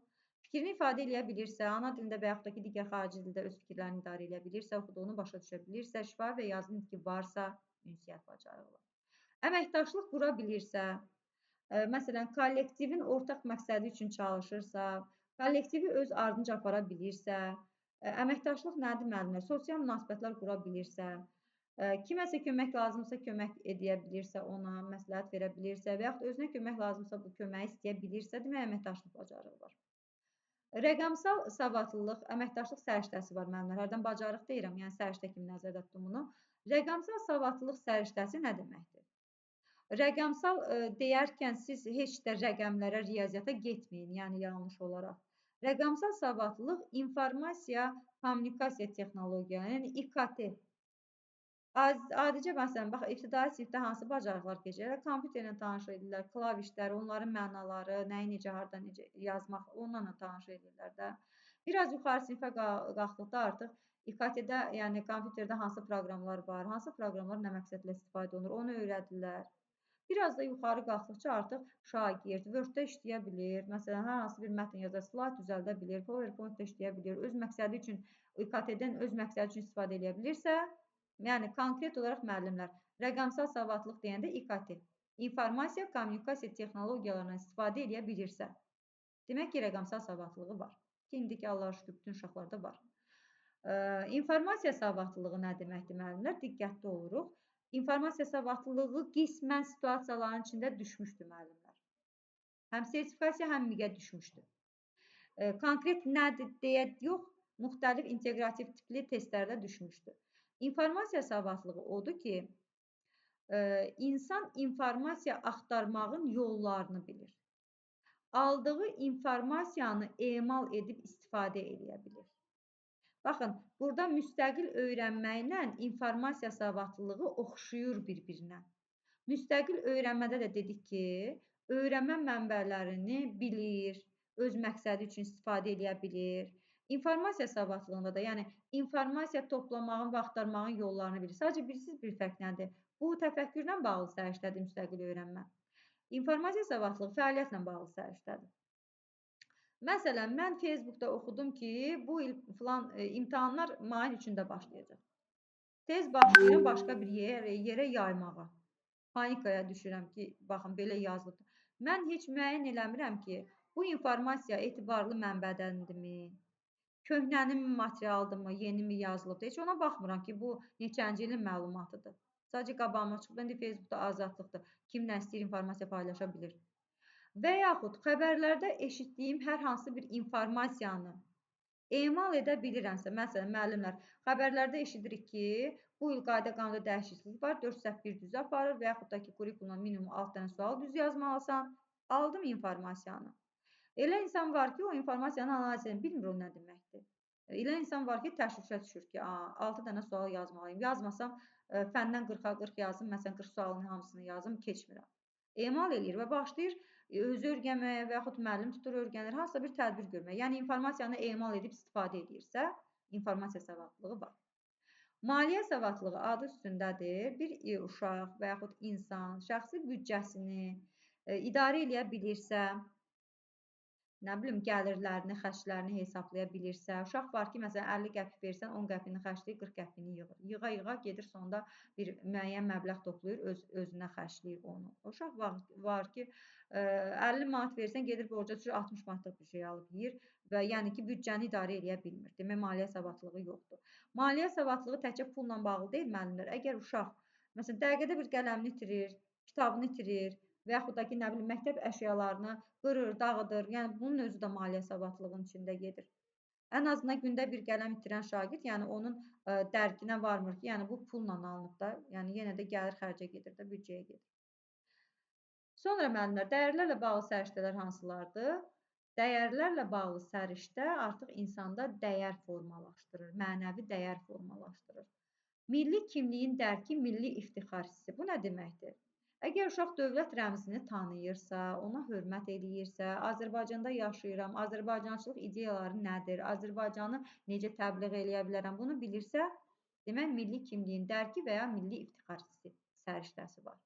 Fikrini ifadə edə bilirsə, ana dilində və yaxud da ki, digər xarici dildə öz fikirlərini idarə edə bilirsə, oxuduğunu başa düşə bilirsə, şifahi və yazılı nitqi varsa, ünsiyyət bacarığı var. Əməkdaşlıq qura bilirsə, məsələn, kollektivin ortaq məqsədi üçün çalışırsa, kollektivi öz ardınca apara bilirsə, əməkdaşlıq nədir müəllimlər? Sosial münasibətlər qura bilirsə, kiməsə kömək lazımsa kömək edə bilirsə ona, məsləhət verə bilirsə və yaxud özünə kömək lazımsa bu köməyi istəyə bilirsə, demək əməkdaşlıq bacarığı var. Rəqəmsal savadlılıq, əməkdaşlıq səriştəsi var müəllimlər. Hərdən bacarıq deyirəm, yəni səriştə kimi nəzərdə tutdum bunu. Rəqəmsal savadlılıq səriştəsi nə deməkdir? Rəqəmsal deyərkən siz heç də rəqəmlərə, riyaziyyata getməyin, yəni yanlış olaraq. Rəqəmsal savadlılıq informasiya, kommunikasiya texnologiyaları, yəni İKT. Adicə məsələn, bax, ibtidai sinifdə hansı bacarıqlar keçirlər? Kompüterlə tanış edirlər, klavişlər, onların mənaları, nəyi necə, harda necə yazmaq, onlarla tanış edirlər də. Biraz yuxarı sinifə qalxdıqda artıq İKT-də, yəni kompüterdə hansı proqramlar var, hansı proqramlar nə məqsədlə istifadə olunur, onu öyrədirlər. Biraz da yuxarı qalxdıqca artıq şagird Word-də işləyə bilir, məsələn, hər hansı bir mətn yazar, slayd düzəldə bilir, PowerPoint-də işləyə bilir, öz məqsədi üçün, İKT-dən öz məqsədi üçün istifadə edə bilirsə, yəni konkret olaraq müəllimlər, rəqəmsal savadlılıq deyəndə İKT, informasiya, kommunikasiya texnologiyalarından istifadə edə bilirsə, demək ki, rəqəmsal savadlılığı var. İndiki Allah'a şükür bütün uşaqlarda var. İnformasiya savadlılığı nə deməkdir müəllimlər? Diqqətli oluruq. İnformasiya savadlılığı qismən situasiyaların içində düşmüşdür müəllimlər. Həm sertifikasiya, həm MİQ-ə düşmüşdür. Konkret nədir deyə yox, müxtəlif inteqrativ tipli testlərdə düşmüşdür. İnformasiya savadlılığı odur ki, insan informasiya axtarmağın yollarını bilir. Aldığı informasiyanı emal edib istifadə edə bilir. Baxın, burada müstəqil öyrənməklə informasiya savadlılığı oxşuyur bir-birinə. Müstəqil öyrənmədə də dedik ki, öyrənmə mənbələrini bilir, öz məqsədi üçün istifadə edə bilir. İnformasiya savadlılığında da, yəni informasiya toplamağın və axtarmağın yollarını bilir. Sadəcə bilirsiniz bir fərq nədir? Bu təfəkkürlə bağlı səriştədir müstəqil öyrənmə. İnformasiya savadlılığı fəaliyyətlə bağlı səriştədir. Məsələn, mən Facebookda oxudum ki, bu il filan imtahanlar mayın 3-də başlayacaq. Tez başlayıram başqa bir yerə yaymağa. Panikaya düşürəm ki, baxın, belə yazılıbdır. Mən heç müəyyən eləmirəm ki, bu informasiya etibarlı mənbədəndirmi? Köhnənin materialıdırmı, yenimi yazılıbdır. Heç ona baxmıram ki, bu neçənci ilin məlumatıdır. Sadəcə qabağıma çıxıb, indi Facebookda azadlıqdır. Kim nə istəyir informasiya paylaşa bilir. Və yaxud xəbərlərdə eşitdiyim hər hansı bir informasiyanı emal edə bilirəmsə, məsələn, müəllimlər, xəbərlərdə eşidirik ki, Bu il qayda-qanunda dəyişiklik var. 4 səhv bir düz aparır və yaxud da ki, kurikulumdan minimum 6 dənə sual düz yazmalısan. Aldım informasiyanı. Elə insan var ki, o informasiyanı analiz edir, bilmir o nə deməkdir. Elə insan var ki, təşvişə düşür ki, 6 dənə sual yazmalıyım. Yazmasam, fəndən 40-a 40 yazım, məsələn 40 sualın hamısını yazım, keçmirəm. Emal eləyir və başlayır özü öyrənməyə və yaxud müəllim tutur öyrənir, hansısa bir tədbir görməyə. Yəni informasiyanı emal edib istifadə edirsə, informasiya savadlılığı var. Maliyyə savadlılığı adı üstündədir. Bir uşaq və yaxud insan şəxsi büdcəsini idarə edə bilirsə, nə bilim, gəlirlərini, xərclərini hesablaya bilirsə, uşaq var ki, məsələn, 50 qəpik versən, 10 qəpiyini xərcləyir, 40 qəpiyini yığır. Yığa-yığa gedir, sonda bir müəyyən məbləğ toplayır, özünə xərcləyir onu. Uşaq var ki, 50 manat versən, gedir borca düşür, 60 manatlıq bir şey alıb yeyir və yəni ki, büdcəni idarə edə bilmir. Demək, maliyyə savadlılığı yoxdur. Maliyyə savadlılığı təkcə pulla bağlı deyil, müəllimlər. Əgər uşaq, məsələn, dəqiqədə bir qələmini itirir, kitabını itirir, və yaxud da ki, nə bilim, məktəb əşyalarını qırır, dağıdır. Yəni, bunun özü də maliyyə savadlılığının içində gedir. Ən azından gündə bir qələm itirən şagird, yəni onun dərkinə varmır ki, yəni bu pulla alınıb da, yəni yenə də gəlir xərcə gedir də, büdcəyə gedir. Sonra müəllimlər, dəyərlərlə bağlı səriştələr hansılardır? Dəyərlərlə bağlı səriştə artıq insanda dəyər formalaşdırır, mənəvi dəyər formalaşdırır. Milli kimliyin dərki, milli iftixar hissi. Bu nə deməkdir? Əgər uşaq dövlət rəmzini tanıyırsa, ona hörmət eləyirsə, Azərbaycanda yaşayıram, Azərbaycançılıq ideyaları nədir, Azərbaycanı necə təbliğ eləyə bilərəm, bunu bilirsə, demək, milli kimliyin dərki və ya milli iftixar hissi səriştəsi var.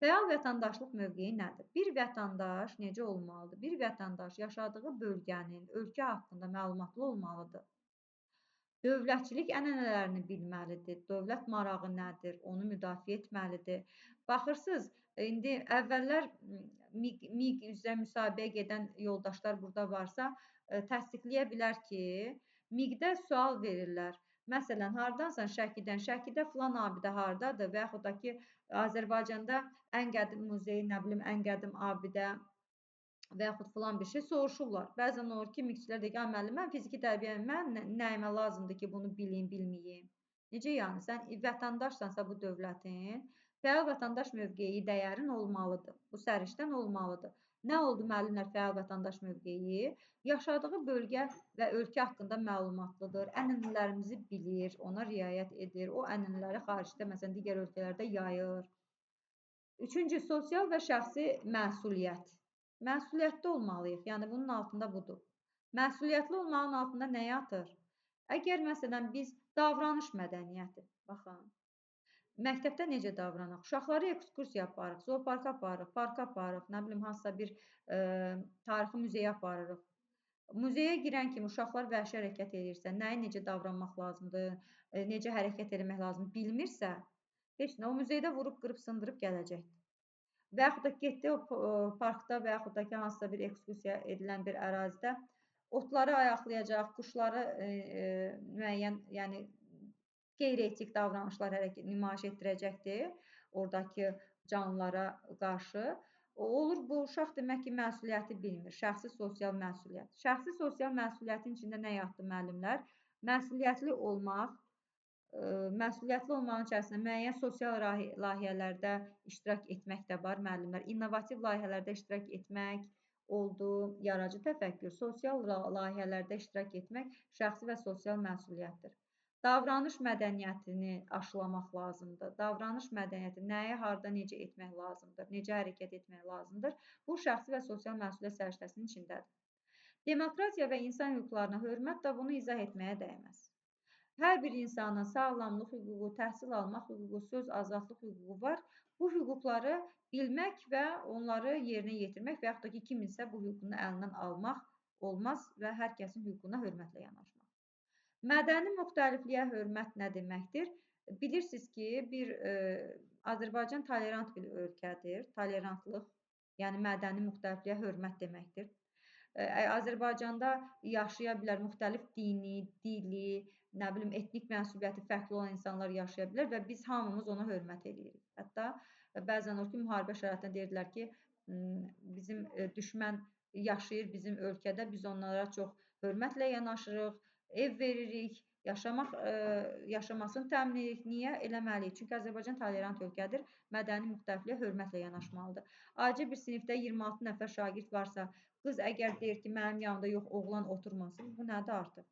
Fəal vətəndaşlıq mövqeyi nədir? Bir vətəndaş necə olmalıdır? Bir vətəndaş yaşadığı bölgənin, ölkə haqqında məlumatlı olmalıdır. Dövlətçilik ənənələrini bilməlidir. Dövlət marağı nədir? Onu müdafiə etməlidir. Baxırsınız, indi əvvəllər MİQ üzrə müsahibəyə gedən yoldaşlar burada varsa, təsdiqləyə bilər ki, MİQ-də sual verirlər. Məsələn, hardansan? Şəkidən. Şəkidə filan abidə hardadır? Və yaxud da ki, Azərbaycanda ən qədim muzey, nə bilim, ən qədim abidə və yaxud filan bir şey soruşurlar. Bəzən olur ki, MİQ-çilər deyir ki, müəllim, mən fiziki tərbiyəyəm, mən nəyimə lazımdır ki, bunu bileyim, bilməyim. Necə yəni? Sən vətəndaşsansa bu dövlətin, fəal vətəndaş mövqeyi dəyərin olmalıdır. Bu səriştən olmalıdır. Nə oldu müəllimlər fəal vətəndaş mövqeyi? Yaşadığı bölgə və ölkə haqqında məlumatlıdır, ənənələrimizi bilir, ona riayət edir, o ənənələri xaricdə, məsələn, digər ölkələrdə yayır. Üçüncü, sosial və şəxsi məsuliyyət. Məsuliyyətli olmalıyıq, yəni bunun altında budur. Məsuliyyətli olmağın altında nə yatır? Əgər, məsələn, biz davranış mədəniyyəti, baxın, məktəbdə necə davranaq? Uşaqları ekskursiya aparırıq, zooparka aparırıq, parka aparırıq, nə bilim, hansısa bir tarixi muzeyə aparırıq. Muzeyə girən kimi uşaqlar vəhşi hərəkət edirsə, nəyə necə davranmaq lazımdır, necə hərəkət etmək lazımdır bilmirsə, heç nə, o muzeydə vurub, qırıb, sındırıb gələcəkdir. Və yaxud da getdi o parkda və yaxud da ki, hansısa bir ekskursiya edilən bir ərazidə otları ayaqlayacaq, quşları müəyyən, yəni qeyri-etik davranışlar nümayiş etdirəcəkdir oradakı canlılara qarşı. Olur, bu uşaq demək ki, məsuliyyəti bilmir, şəxsi sosial məsuliyyət. Şəxsi sosial məsuliyyətin içində nə yatdı müəllimlər? Məsuliyyətli olmaq, məsuliyyətli olmağın içərisində müəyyən sosial layihələrdə iştirak etmək də var, müəllimlər. İnnovativ layihələrdə iştirak etmək oldu, yaradıcı təfəkkür, sosial layihələrdə iştirak etmək şəxsi və sosial məsuliyyətdir. Davranış mədəniyyətini aşılamaq lazımdır. Davranış mədəniyyəti nəyə, harda, necə etmək lazımdır, necə hərəkət etmək lazımdır. Bu, şəxsi və sosial məsuliyyət səriştəsinin içindədir. Demokratiya və insan hüquqlarına hörmət də bunu izah etməyə dəyməz. Hər bir insanın sağlamlıq hüququ, təhsil almaq hüququ, söz azadlıq hüququ var. Bu hüquqları bilmək və onları yerinə yetirmək və yaxud da ki, kiminsə bu hüququnu əlindən almaq olmaz və hər kəsin hüququna hörmətlə yanaşmaq. Mədəni müxtəlifliyə hörmət nə deməkdir? Bilirsiniz ki, Azərbaycan tolerant bir ölkədir. Tolerantlıq, yəni mədəni müxtəlifliyə hörmət deməkdir. Azərbaycanda yaşaya bilər müxtəlif dini, dili, nə bilim, etnik mənsubiyyəti fərqli olan insanlar yaşaya bilər və biz hamımız ona hörmət edirik. Hətta bəzən olur ki, müharibə şəraitində deyirdilər ki, bizim düşmən yaşayır bizim ölkədə, biz onlara çox hörmətlə yanaşırıq, ev veririk, yaşamasını təmin edirik. Niyə? Eləməliyik. Çünki Azərbaycan tolerant ölkədir. Mədəni müxtəlifliyə hörmətlə yanaşmalıdır. Acı bir sinifdə 26 nəfər şagird varsa, qız əgər deyir ki, mənim yanımda yox, oğlan oturmasın, bu nədir artıq?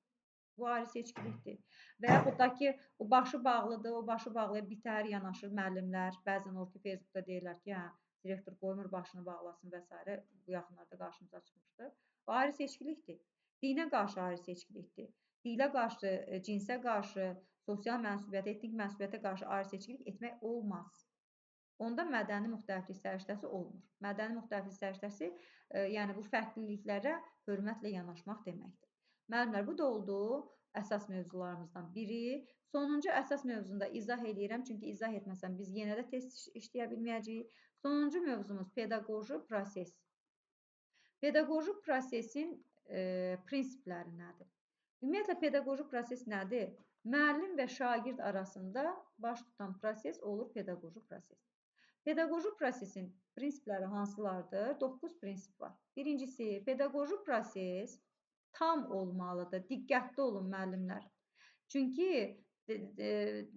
Bu ayrı seçkilikdir. Və yaxud da ki, o başı bağlıdır, o başı bağlaya bitər, yanaşır müəllimlər. Bəzən olur ki, Facebookda deyirlər ki, hə, direktor qoymur başını bağlasın və s. Bu yaxınlarda qarşımıza çıxmışdı. Bu ayrı seçkilikdir. Dinə qarşı ayrı seçkilikdir. Dilə qarşı, cinsə qarşı, sosial mənsubiyyətə, etnik mənsubiyyətə qarşı ayrı seçkilik etmək olmaz. Onda mədəni müxtəliflik səriştəsi olmur. Mədəni müxtəliflik səriştəsi, yəni bu fərqliliklərə hörmətlə yanaşmaq deməkdir. Müəllimlər, bu da oldu əsas mövzularımızdan biri. Sonuncu əsas mövzunda izah edirəm, çünki izah etməsəm biz yenə də test işləyə bilməyəcəyik. Sonuncu mövzumuz pedaqoji proses. Pedaqoji prosesin prinsipləri nədir? Ümumiyyətlə, pedaqoji proses nədir? Müəllim və şagird arasında baş tutan proses olur pedaqoji proses. Pedaqoji prosesin prinsipləri hansılardır? 9 prinsip var. Birincisi, pedaqoji proses tam olmalıdır. Diqqətli olun müəllimlər. Çünki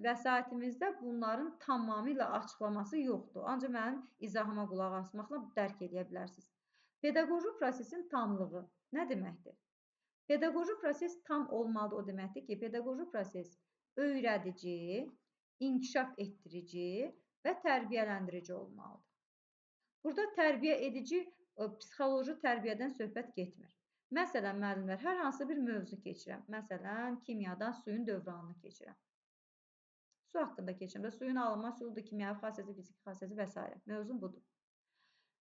vəsaitimizdə bunların tamamilə açıqlaması yoxdur. Ancaq mənim izahıma qulaq asmaqla dərk edə bilərsiniz. Pedaqoji prosesin tamlığı nə deməkdir? Pedaqoji proses tam olmalıdır o deməkdir ki, pedaqoji proses öyrədici, inkişaf etdirici və tərbiyələndirici olmalıdır. Burada tərbiyə edici, psixoloji tərbiyədən söhbət getmir. Məsələn, müəllimlər, hər hansı bir mövzu keçirəm. Məsələn, kimyadan suyun dövranını keçirəm. Su haqqında keçirəm. Suyun alınma üsuludur, kimyəvi xassəsi, fiziki xassəsi və s. Mövzum budur.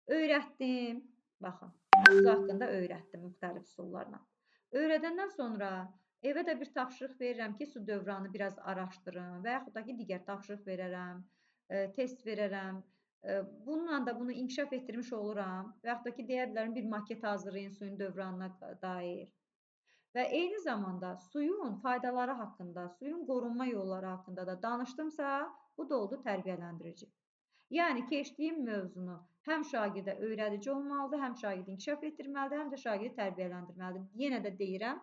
Öyrətdim. Baxın, su haqqında öyrətdim müxtəlif üsullarla. Öyrədəndən sonra evə də bir tapşırıq verirəm ki, su dövranını biraz araşdırın və yaxud da ki, digər tapşırıq verərəm, test verərəm. Bununla da bunu inkişaf etdirmiş oluram və yaxud da ki, deyə bilərəm, bir maket hazırlayın suyun dövranına dair. Və eyni zamanda suyun faydaları haqqında, suyun qorunma yolları haqqında da danışdımsa, bu da oldu tərbiyələndirici. Yəni, keçdiyim mövzunu həm şagirdə öyrədici olmalıdır, həm şagirdi inkişaf etdirməlidir, həm də şagirdi tərbiyələndirməlidir. Yenə də deyirəm,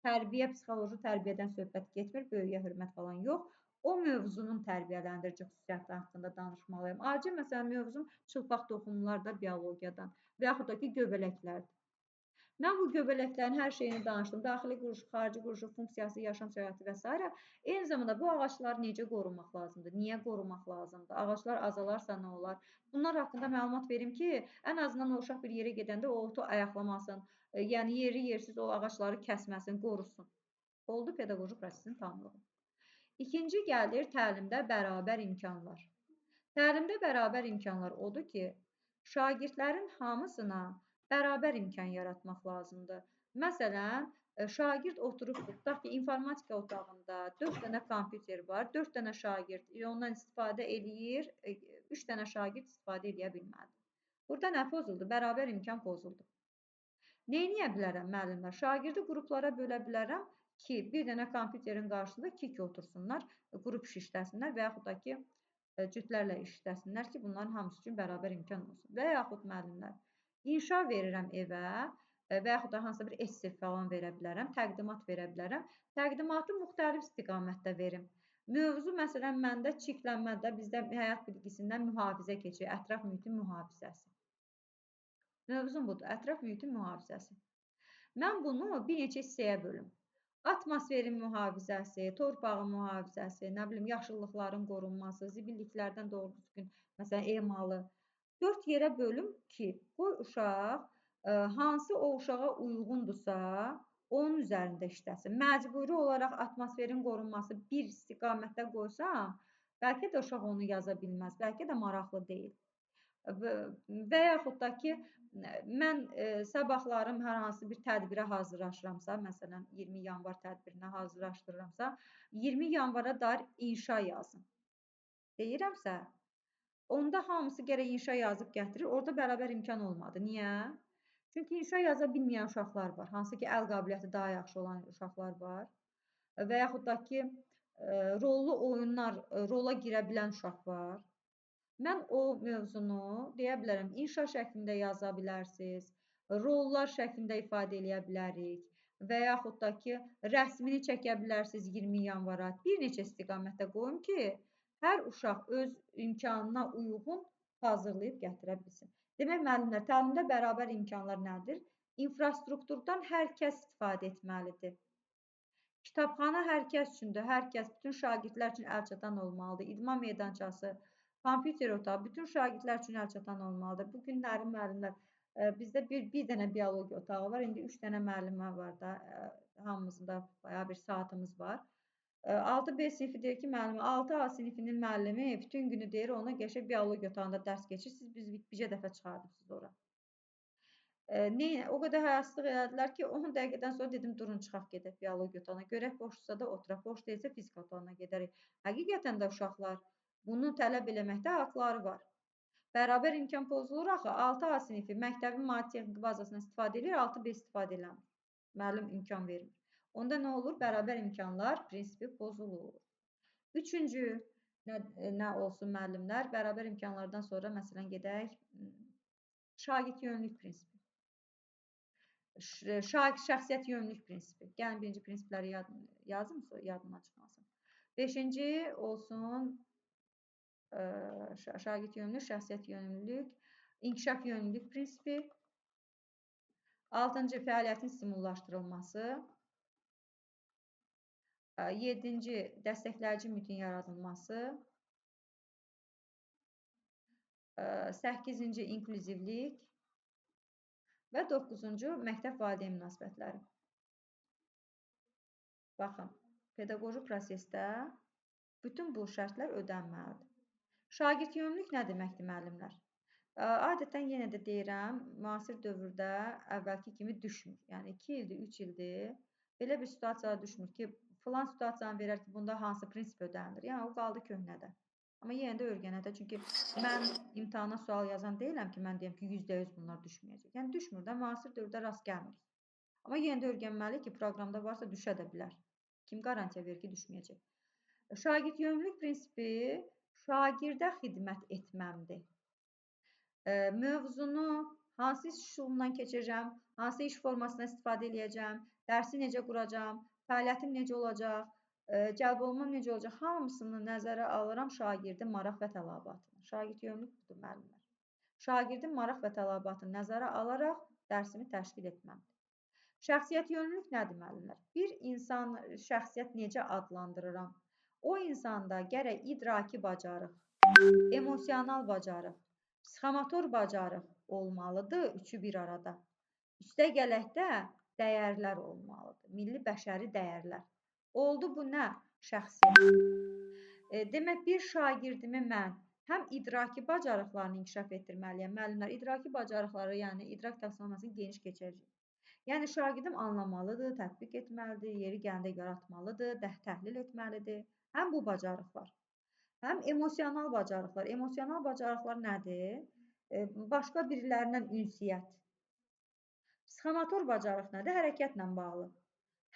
tərbiyə, psixoloji tərbiyədən söhbət getmir, böyüyə hörmət falan yox. O mövzunun tərbiyələndirici xüsusiyyəti haqqında danışmalıyım. Acil məsələn mövzum çılpaq toxumlar da biologiyadan və yaxud da ki, göbələklərdir. Mən bu göbələklərin hər şeyini danışdım. Daxili quruluşu, xarici quruluşu, funksiyası, yaşam şəraiti və s. Eyni zamanda bu ağacları necə qorumaq lazımdır? Niyə qorumaq lazımdır? Ağaclar azalarsa nə olar? Bunlar haqqında məlumat verim ki, ən azından o uşaq bir yerə gedəndə o otu ayaqlamasın. Yəni, yeri-yersiz o ağacları kəsməsin, qorusun. Oldu pedaqoji prosesin tamlığı. İkinci gəlir təlimdə bərabər imkanlar. Təlimdə bərabər imkanlar odur ki, şagirdlərin hamısına bərabər imkan yaratmaq lazımdır. Məsələn, şagird oturub, tutaq ki, informatika otağında 4 dənə kompüter var, 4 dənə şagird ondan istifadə eləyir, 3 dənə şagird istifadə edə bilmədi. Burada nə pozuldu? Bərabər imkan pozuldu. Neyniyə bilərəm müəllimlər? Şagirdi qruplara bölə bilərəm ki, bir dənə kompüterin qarşısında 2 otursunlar, qrup iş işləsinlər və yaxud da ki, cütlərlə iş işləsinlər ki, bunların hamısı üçün bərabər imkan olsun. Və yaxud müəllimlər, inşa verirəm evə və yaxud da hansısa bir esse falan verə bilərəm, təqdimat verə bilərəm. Təqdimatı müxtəlif istiqamətdə verim. Mövzu, məsələn, məndə çirklənmədə bizdə həyat bilgisindən mühafizə keçir, ətraf mühitin mühafizəsi. Mövzum budur, ətraf mühitin mühafizəsi. Mən bunu bir neçə hissəyə bölüm. Atmosferin mühafizəsi, torpağın mühafizəsi, nə bilim, yaşıllıqların qorunması, zibilliklərdən doğru düzgün, məsələn, emalı. 4 yerə bölüm ki, qoy uşaq hansı o uşağa uyğundursa, onun üzərində işləsin. Məcburi olaraq atmosferin qorunması bir istiqamətdə qoysam, bəlkə də uşaq onu yaza bilməz, bəlkə də maraqlı deyil. Və yaxud da ki, mən sabahlarım hər hansı bir tədbirə hazırlaşıramsa, məsələn, 20 yanvar tədbirinə hazırlaşdırıramsa, 20 yanvara dair inşa yazın. Deyirəmsə, onda hamısı gərək inşa yazıb gətirir, orada bərabər imkan olmadı. Niyə? Çünki inşa yaza bilməyən uşaqlar var, hansı ki, əl qabiliyyəti daha yaxşı olan uşaqlar var və yaxud da ki, rollu oyunlar, rola girə bilən uşaq var. Mən o mövzunu, deyə bilərəm, inşa şəklində yaza bilərsiniz, rollar şəklində ifadə edə bilərik. və yaxud da ki, rəsmini çəkə bilərsiniz 20 yanvara. Bir neçə istiqamətdə qoyun ki, hər uşaq öz imkanına uyğun hazırlayıb gətirə bilsin. Demək, müəllimlər, təlimdə bərabər imkanlar nədir? İnfrastrukturdan hər kəs istifadə etməlidir. Kitabxana hər kəs üçündür, hər kəs, bütün şagirdlər üçün əlçatan olmalıdır. İdman meydançası, kompüter otağı, bütün şagirdlər üçün əlçatan olmalıdır. Bu günləri müəllimlər, bizdə bir dənə biologiya otağı var, indi 3 dənə müəllimə var da, hamımızın da bayağı bir saatımız var. 6B sinifi deyir ki, müəllimi, 6A sinifinin müəllimi bütün günü deyir, ona qəşəng biologiya otağında dərs keçirsiniz, biz bircə dəfə çıxardıbsınız ora. O qədər həyaslıq elədilər ki, 10 dəqiqədən sonra dedim, durun, çıxaq gedək biologiya otağına. Görək, boşdursa da oturaq, boş deyilsə fizika otağına gedərik. Həqiqətən də uşaqlar bunu tələb eləməkdə haqları var. Bərabər imkan pozulur axı. 6A sinifi məktəbin maddi-texniki bazasından istifadə edir, 6B istifadə eləmir. Müəllim imkan vermir. Onda nə olur? Bərabər imkanlar prinsipi pozulur. Üçüncü, nə olsun müəllimlər? Bərabər imkanlardan sonra məsələn gedək, şagird yönlülük prinsipi. Şəxsiyyət yönlülük prinsipi. Gəlin birinci prinsipləri yazın, yadına çıxmasın. 5-ci olsun şagird yönlülük, şəxsiyyət yönlülük, inkişaf yönlülük prinsipi. 6-cı fəaliyyətin stimullaşdırılması. 7-ci dəstəkləyici mühitin yaradılması. 8-ci inklüzivlik. Və 9-cu məktəb valideyn münasibətləri. Baxın, pedaqoji prosesdə bütün bu şərtlər ödənməlidir. Şagird yönlülük nə deməkdir, müəllimlər? Adətən yenə də deyirəm, müasir dövrdə əvvəlki kimi düşmür. Yəni 2 ildir, 3 ildir, belə bir situasiyaya düşmür ki, filan situasiyanı verər ki, bunda hansı prinsip ödənilir. Yəni o qaldı köhnədə. Amma yenə də öyrənədə. Çünki mən imtahana sual yazan deyiləm ki, mən deyəm ki, %100 bunlar düşməyəcək. Yəni düşmür də, müasir dövrdə rast gəlmirik. Amma yenə də öyrənməli ki, proqramda varsa düşə də bilər. Kim qarantiya verir ki, düşməyəcək? Şagird yönlülük prinsipi şagirdə xidmət etməmdir. Mövzunu hansı iş üsulundan keçəcəm, hansı iş formasına istifadə edəcəm, dərsi necə quracam, fəaliyyətim necə olacaq, cəlb olunmam necə olacaq, hamısını nəzərə alıram şagirdin maraq və tələbatını. Şagird yönlülük budur, müəllimlər. Şagirdin maraq və tələbatını nəzərə alaraq dərsimi təşkil etməmdir. Şəxsiyyət yönlülük nədir, müəllimlər? Bir insan şəxsiyyət necə adlandırıram? O insanda gərək idraki bacarıq, emosional bacarıq, psixomotor bacarıq olmalıdır, üçü bir arada. Üstə gələkdə dəyərlər olmalıdır, milli bəşəri dəyərlər. Oldu bu nə? Şəxsiyyət. Demək, bir şagirdimi mən həm idraki bacarıqlarını inkişaf etdirməliyəm. Müəllimlər, idraki bacarıqları, yəni idrak taksonomasını geniş keçəcək. Yəni şagirdim anlamalıdır, tətbiq etməlidir, yeri gəndə yaratmalıdır, təhlil etməlidir. Həm bu bacarıq var. Həm emosional bacarıqlar. Emosional bacarıqlar nədir? Başqa birilərindən ünsiyyət. Psixomotor bacarıq nədir? Hərəkətlə bağlı.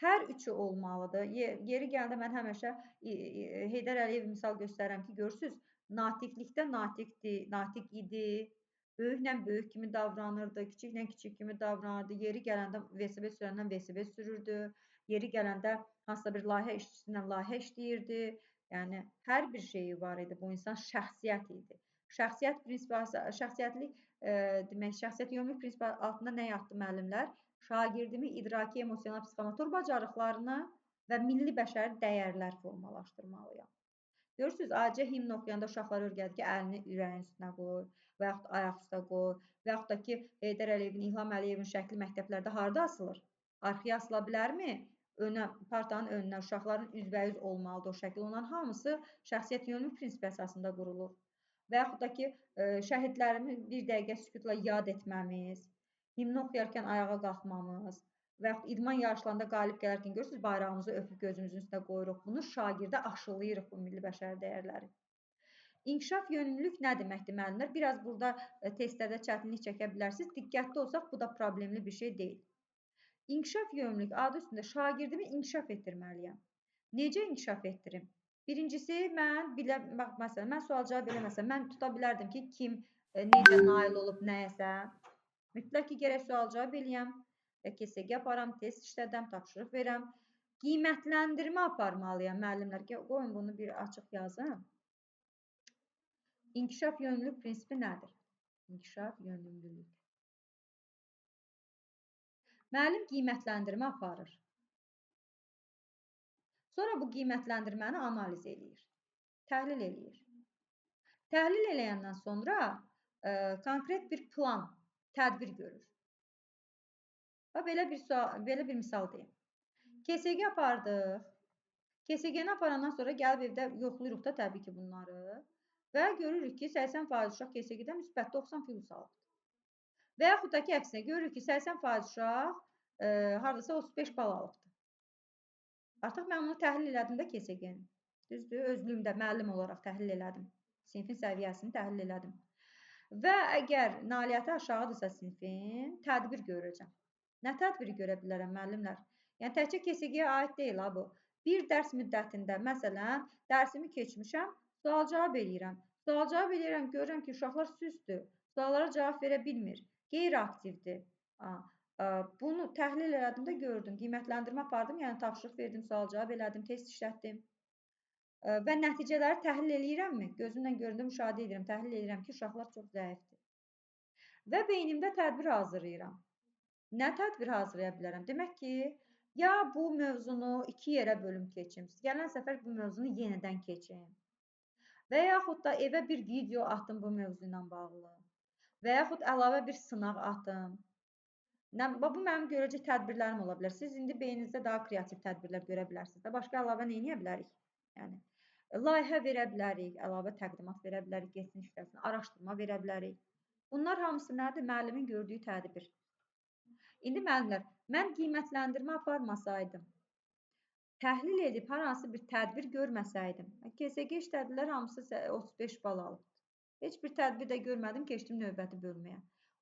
Hər üçü olmalıdır. Yeri gəldə mən həmişə Heydər Əliyev misal göstərirəm ki, görürsünüz, natiqlikdə natiq idi, böyüklə böyük kimi davranırdı, kiçiklə kiçik kimi davranırdı, yeri gələndə velosiped sürəndən velosiped sürürdü, yeri gələndə hansısa bir layihə işçisindən layihə işləyirdi. Yəni, hər bir şeyi var idi. Bu insan şəxsiyyət idi. Şəxsiyyət prinsipi, şəxsiyyətlik, demək, şəxsiyyət yönlülük prinsipi altında nə yatdı müəllimlər? Şagirdimi idraki, emosional, psixomotor bacarıqlarını və milli bəşəri dəyərlər formalaşdırmalıyam. Görürsünüz, acə himn oxuyanda uşaqlar öyrədir ki, əlini ürəyin üstünə qoy və yaxud ayaq üstə qoy və yaxud da ki, Heydər Əliyevin, İlham Əliyevin şəkli məktəblərdə harada asılır? Arxaya asıla bilərmi? Partanın önünə uşaqların üzbəyüz olmalıdır o şəkil. Onların hamısı şəxsiyyət yönlülük prinsipi əsasında qurulur. Və yaxud da ki, şəhidlərimi bir dəqiqə sükutla yad etməmiz, himni oxuyarkən ayağa qalxmamız və yaxud idman yarışlarında qalib gələrkən görürsünüz, bayrağımızı öpüb gözümüzün üstə qoyuruq. Bunu şagirdə aşılayırıq bu milli bəşəri dəyərləri. İnkişaf yönlülük nə deməkdir, müəllimlər? Biraz burada testlərdə çətinlik çəkə bilərsiniz. Diqqətli olsaq, bu da problemli bir şey deyil. İnkişaf yönlülük adı üstündə şagirdimi inkişaf etdirməliyəm. Necə inkişaf etdirim? Birincisi, bax, məsələn, mən sual cavab eləməsəm, mən tuta bilərdim ki, kim necə nail olub nəyəsə. Mütləq ki, gərək sual cavab eləyəm. KSG aparam, test işlədəm, tapşırıq verəm. Qiymətləndirmə aparmalıyam müəllimlər. Qoyun bunu bir açıq yazım. İnkişaf yönümlülük prinsipi nədir? İnkişaf yönümlülük. Müəllim qiymətləndirmə aparır. Sonra bu qiymətləndirməni analiz eləyir, təhlil eləyir. Təhlil eləyəndən sonra konkret bir plan, tədbir görür. Belə bir misal deyim. KSG apardıq. KSG-ni aparandan sonra gəlib evdə yoxlayırıq da təbii ki bunları və görürük ki 80% uşaq KSG-dən müsbət 90 plus alıb. Və yaxud da ki əksinə görürük ki 80% uşaq hardasa 35 bal alıbdır. Artıq mən bunu təhlil elədim də KSG-ni. Düzdür, özlüyümdə müəllim olaraq təhlil elədim. Sinfin səviyyəsini təhlil elədim. Və əgər nailiyyəti aşağıdırsa sinfin, tədbir görəcəm. Nə tədbiri görə bilərəm müəllimlər? Yəni təkcə KSG-yə aid deyil bu. Bir dərs müddətində, məsələn, dərsimi keçmişəm, sual-cavab eləyirəm. Sual-cavab eləyirəm, görürəm ki, uşaqlar süsdür, suallara cavab verə bilmir, qeyri-aktivdir. Bunu təhlil elədim də gördüm, qiymətləndirmə apardım, yəni tapşırıq verdim, sual-cavab elədim, test işlətdim. Və nəticələri təhlil eləyirəmmi? Gözümlə göründüm, müşahidə edirəm, təhlil eləyirəm ki, uşaqlar çox zəifdir. Və beynimdə tədbir hazırlayıram. Nə tədbir hazırlaya bilərəm? Demək ki, ya bu mövzunu 2 yerə bölüm keçim, gələn səfər bu mövzunu yenidən keçim. Və yaxud da evə bir video atım bu mövzu ilə bağlı. Və yaxud əlavə bir sınaq atım. Bu mənim görəcək tədbirlərim ola bilər. Siz indi beyninizdə daha kreativ tədbirlər görə bilərsiniz. Başqa əlavə nə edə bilərik? Yəni layihə verə bilərik, əlavə təqdimat verə bilərik, getsin işləsin, araşdırma verə bilərik. Bunlar hamısı nədir? Müəllimin gördüyü tədbir. İndi müəllimlər, mən qiymətləndirmə aparmasaydım, təhlil edib hər hansı bir tədbir görməsəydim, KSG işlədilər, hamısı 35 bal alıb. Heç bir tədbir də görmədim, keçdim növbəti bölməyə.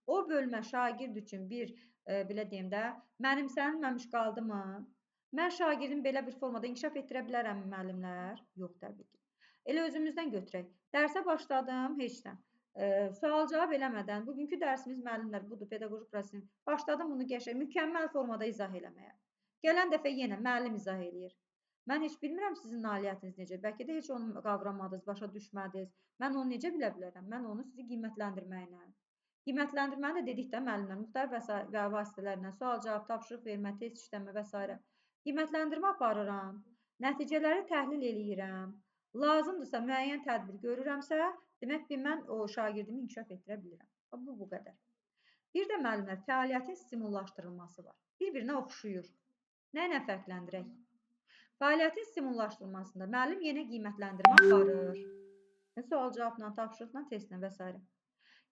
O bölmə şagird üçün bir, belə deyim də, mənimsənilməmiş qaldı mı? Mən şagirdim belə bir formada inkişaf etdirə bilərəm müəllimlər? Yox, təbii ki. Elə özümüzdən götürək. Dərsə başladım, heçdən. Sual-cavab eləmədən, bugünkü dərsimiz müəllimlər, budur, pedaqoji prosesin. Başladım bunu qəşəng, mükəmməl formada izah eləməyə. Gələn dəfə yenə müəllim izah eləyir. Mən heç bilmirəm sizin nailiyyətiniz necə. Bəlkə də heç onu qavramadınız, başa düşmədiniz. Mən onu necə bilə bilərəm? Mən onu sizi qiymətləndirməklə. Qiymətləndirməni də dedik də müəllimlər, müxtəlif vasitələrlə, sual-cavab, tapşırıq vermə, test işləmə və s. Qiymətləndirmə aparıram, nəticələri təhlil eləyirəm. Lazımdırsa müəyyən tədbir görürəmsə, demək ki, mən o şagirdimi inkişaf etdirə bilirəm. Bu qədər. Bir də müəllimlər, fəaliyyətin stimullaşdırılması var. Bir-birinə oxşuyur. Nə ilə fərqləndirək? Fəaliyyətin stimullaşdırılmasında müəllim yenə qiymətləndirmə aparır. Sual-cavabla, tapşırıqla, testlə və s.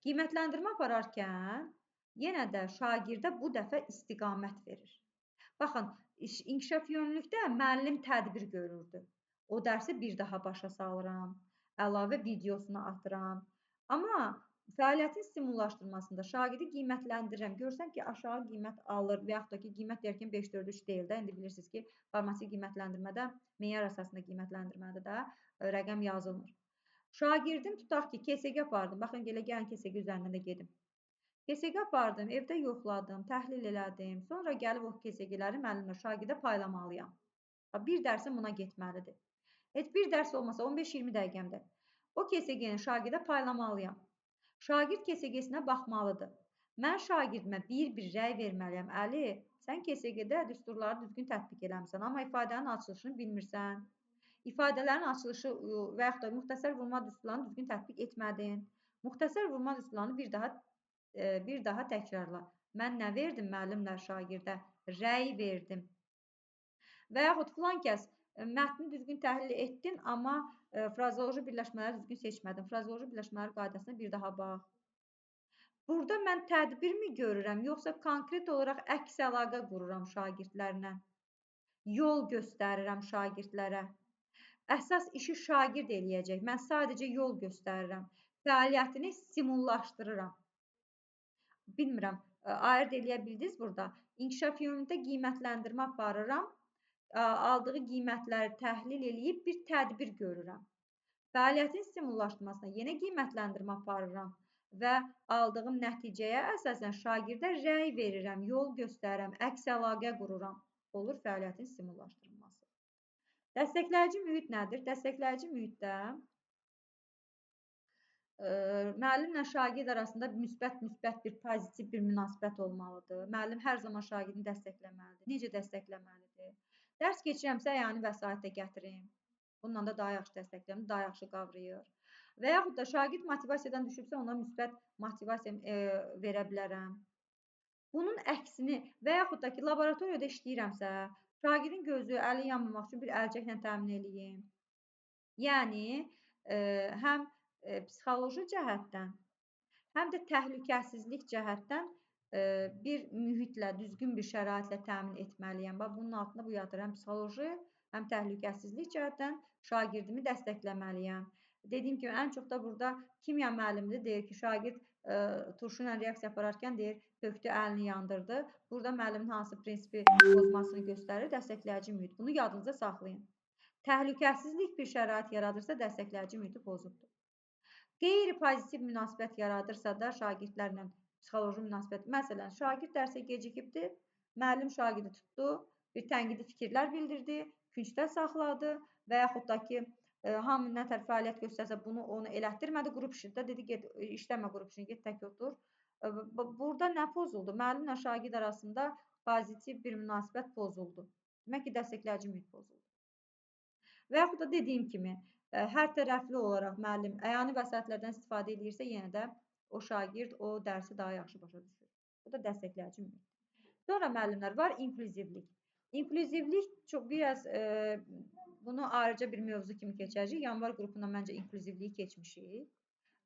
Qiymətləndirmə apararkən yenə də şagirdə bu dəfə istiqamət verir. Baxın, inkişaf yönlülükdə müəllim tədbir görürdü. O dərsi bir daha başa salıram, əlavə videosunu atıram. Amma fəaliyyətin stimullaşdırmasında şagirdi qiymətləndirirəm. Görsəm ki, aşağı qiymət alır və yaxud da ki, qiymət deyərkən 5-4-3 deyil də. İndi bilirsiniz ki, formativ qiymətləndirmədə, meyar əsasında qiymətləndirmədə də rəqəm yazılmır. Şagirdim tutaq ki, KSG apardım. Baxın, gəlin KSG üzərindən də gedim. KSG apardım, evdə yoxladım, təhlil elədim. Sonra gəlib o KSG-ləri müəllimlə şagirdə paylamalıyam. Bir dərsim buna getməlidir. Heç bir dərs olmasa 15-20 dəqiqəmdə o KSG-ni şagirdə paylamalıyam. Şagird KSG-sinə baxmalıdır. Mən şagirdimə bir rəy verməliyəm. Əli, sən KSG-də düsturları düzgün tətbiq eləmirsən, amma ifadənin açılışını bilmirsən. İfadələrin açılışı və yaxud da müxtəsər vurma düsturlarını düzgün tətbiq etmədin. Müxtəsər vurma düsturlarını bir daha təkrarla. Mən nə verdim müəllimlər şagirdə? Rəy verdim. Və yaxud filan kəs mətni düzgün təhlil etdin, amma frazeoloji birləşmələri düzgün seçmədin. Frazeoloji birləşmələri qaydasına bir daha bax. Burada mən tədbirmi görürəm, yoxsa konkret olaraq əks əlaqə qururam şagirdlərlə? Yol göstərirəm şagirdlərə. Əsas işi şagird eləyəcək. Mən sadəcə yol göstərirəm. Fəaliyyətini stimullaşdırıram. Bilmirəm, ayırd eləyə bildiniz burada. İnkişaf yönündə qiymətləndirmə aparıram. Aldığı qiymətləri təhlil eləyib bir tədbir görürəm. Fəaliyyətin stimullaşdırmasına yenə qiymətləndirmə aparıram. və aldığım nəticəyə əsasən şagirdə rəy verirəm, yol göstərirəm, əks əlaqə qururam. Olur fəaliyyətin stimullaşdırılması. Dəstəkləyici mühit nədir? Dəstəkləyici mühitdə müəllimlə şagird arasında müsbət bir pozitiv bir münasibət olmalıdır. Müəllim hər zaman şagirdini dəstəkləməlidir. Necə dəstəkləməlidir? Dərs keçirəmsə, yəni vəsait də gətirim. Bununla da daha yaxşı dəstəkləyəm, daha yaxşı qavrayır. Və yaxud da şagird motivasiyadan düşübsə, ona müsbət motivasiya verə bilərəm. Bunun əksini və yaxud da ki, laboratoriyada işləyirəmsə, şagirdin gözü, əli yanmamaq üçün bir əlcəklə təmin eləyim. Yəni, həm psixoloji cəhətdən, həm də təhlükəsizlik cəhətdən bir mühitlə, düzgün bir şəraitlə təmin etməliyəm. Bax, bunun altında bu yatır. Həm psixoloji, həm təhlükəsizlik cəhətdən şagirdimi dəstəkləməliyəm. Dediyim kimi, ən çox da burada kimya müəllimdir, deyir ki, şagird turşu ilə reaksiya apararkən deyir, tökdü, əlini yandırdı. Burada müəllimin hansı prinsipi pozmasını göstərir, dəstəkləyici mühit. Bunu yadınıza saxlayın. Təhlükəsizlik bir şərait yaradırsa, dəstəkləyici mühiti pozubdur. Qeyri-pozitiv münasibət yaradırsa da şagirdlərlə psixoloji münasibət. Məsələn, şagird dərsə gecikibdir, müəllim şagirdi tutdu, bir tənqidi fikirlər bildirdi, küncdə saxladı və yaxud da ki, hamı nə tər fəaliyyət göstərsə bunu onu elətdirmədi qrup işində, dedi get işləmə qrup işini, get tək otur. Burada nə pozuldu? Müəllimlə şagird arasında pozitiv bir münasibət pozuldu. Demək ki, dəstəkləyici mühit pozuldu. Və yaxud da dediyim kimi, hər tərəfli olaraq müəllim əyani vəsaitlərdən istifadə edirsə, yenə də o şagird o dərsi daha yaxşı başa düşür. Bu da dəstəkləyici mühitdir. Sonra müəllimlər var inklüzivlik. İnklüzivlik çox biraz bunu ayrıca bir mövzu kimi keçəcək. Yanvar qrupunda məncə inklüzivliyi keçmişik.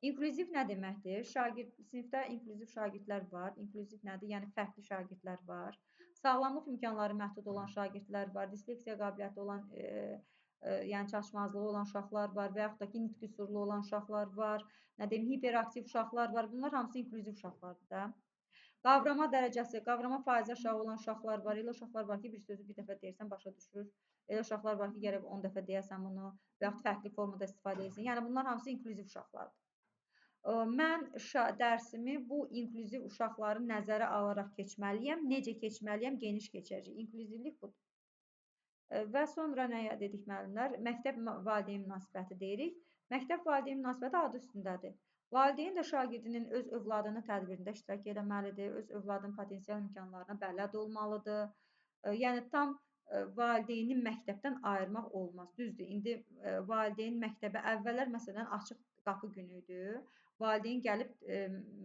İnklüziv nə deməkdir? Sinifdə inklüziv şagirdlər var. İnklüziv nədir? Yəni fərqli şagirdlər var. Sağlamlıq imkanları məhdud olan şagirdlər var. Disleksiya qabiliyyəti olan yəni çatışmazlığı olan uşaqlar var və yaxud da ki, nitq qüsurlu olan uşaqlar var, nə deyim, hiperaktiv uşaqlar var. Bunlar hamısı inklüziv uşaqlardır da. Qavrama dərəcəsi, qavrama faizi aşağı olan uşaqlar var. Elə uşaqlar var ki, bir sözü bir dəfə deyirsən, başa düşür. Elə uşaqlar var ki, gərək 10 dəfə deyəsən bunu və yaxud fərqli formada istifadə edirsən. Yəni, bunlar hamısı inklüziv uşaqlardır. Mən dərsimi bu inklüziv uşaqları nəzərə alaraq keçməliyəm. Necə keçməliyəm? Geniş keçəcək. İnklüzivlik budur. Və sonra nəyə dedik müəllimlər? Məktəb valideyn münasibəti deyirik. Məktəb valideyn münasibəti adı üstündədir. Valideyn də şagirdinin öz övladının tədbirində iştirak etməlidir, öz övladının potensial imkanlarına bələd olmalıdır. Yəni, tam valideyni məktəbdən ayırmaq olmaz. Düzdür, indi valideyn məktəbə əvvəllər məsələn açıq qapı günü idi. Valideyn gəlib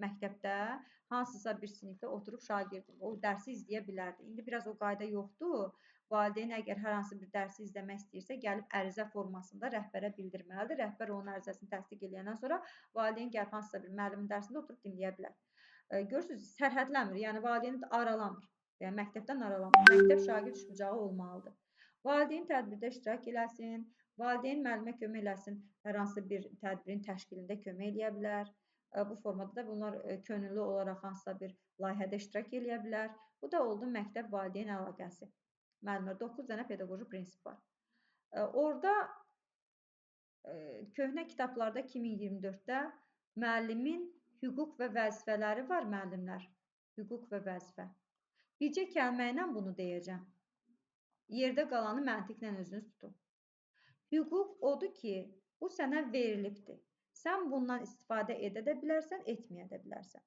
məktəbdə hansısa bir sinifdə oturub şagird o dərsi izləyə bilərdi. İndi biraz o qayda yoxdur. Valideyn əgər hər hansı bir dərsi izləmək istəyirsə, gəlib ərizə formasında rəhbərə bildirməlidir. Rəhbər onun ərizəsini təsdiq edəndən sonra valideyn gəlib hansısa bir müəllimin dərsində oturub dinləyə bilər. Görürsünüz, sərhədləmir, yəni valideyn aralamır. Yəni məktəbdən aralamır. Məktəb şagird üçbucağı olmalıdır. Valideyn tədbirdə iştirak eləsin, valideyn müəllimə kömək eləsin, hər hansı bir tədbirin təşkilində kömək eləyə bilər. Bu formada da bunlar könüllü olaraq hansısa bir layihədə iştirak eləyə bilər. Bu da oldu məktəb-valideyn əlaqəsi. Müəllimlər 9 dənə pedaqoji prinsip var. Orada köhnə kitablarda 2024-də müəllimin hüquq və vəzifələri var müəllimlər. Hüquq və vəzifə. Bircə kəlmə ilə bunu deyəcəm. Yerdə qalanı məntiqlə özünüz tutun. Hüquq odur ki, bu sənə verilibdir. Sən bundan istifadə edə də bilərsən, etməyə də bilərsən.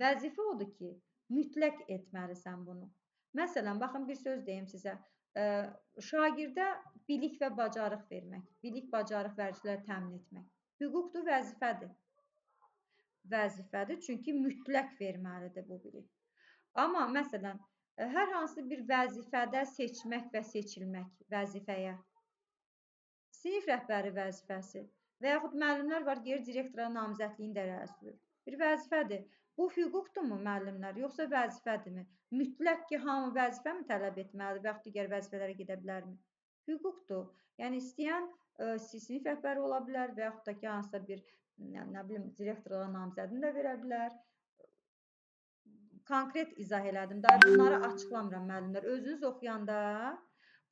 Vəzifə odur ki, mütləq etməlisən bunu. Məsələn, baxın bir söz deyim sizə. Şagirdə bilik və bacarıq vermək, bilik, bacarıq vərdişləri təmin etmək. Hüquqdur, vəzifədir. Vəzifədir, çünki mütləq verməlidir bu bilik. Amma məsələn, hər hansı bir vəzifədə seçmək və seçilmək vəzifəyə, sinif rəhbəri vəzifəsi və yaxud müəllimlər var, geri direktora namizədliyin dərəcəsidir. Bir vəzifədir. Bu hüquqdurmu müəllimlər, yoxsa vəzifədirmi? Mütləq ki, hamı vəzifəmi tələb etməlidir və yaxud digər vəzifələrə gedə bilərmi? Hüquqdur. Yəni, istəyən sinif rəhbəri ola bilər və yaxud da ki, hansısa bir, nə bilim, direktora namizədini də verə bilər. Konkret izah elədim. Daha bunları açıqlamıram müəllimlər. Özünüz oxuyanda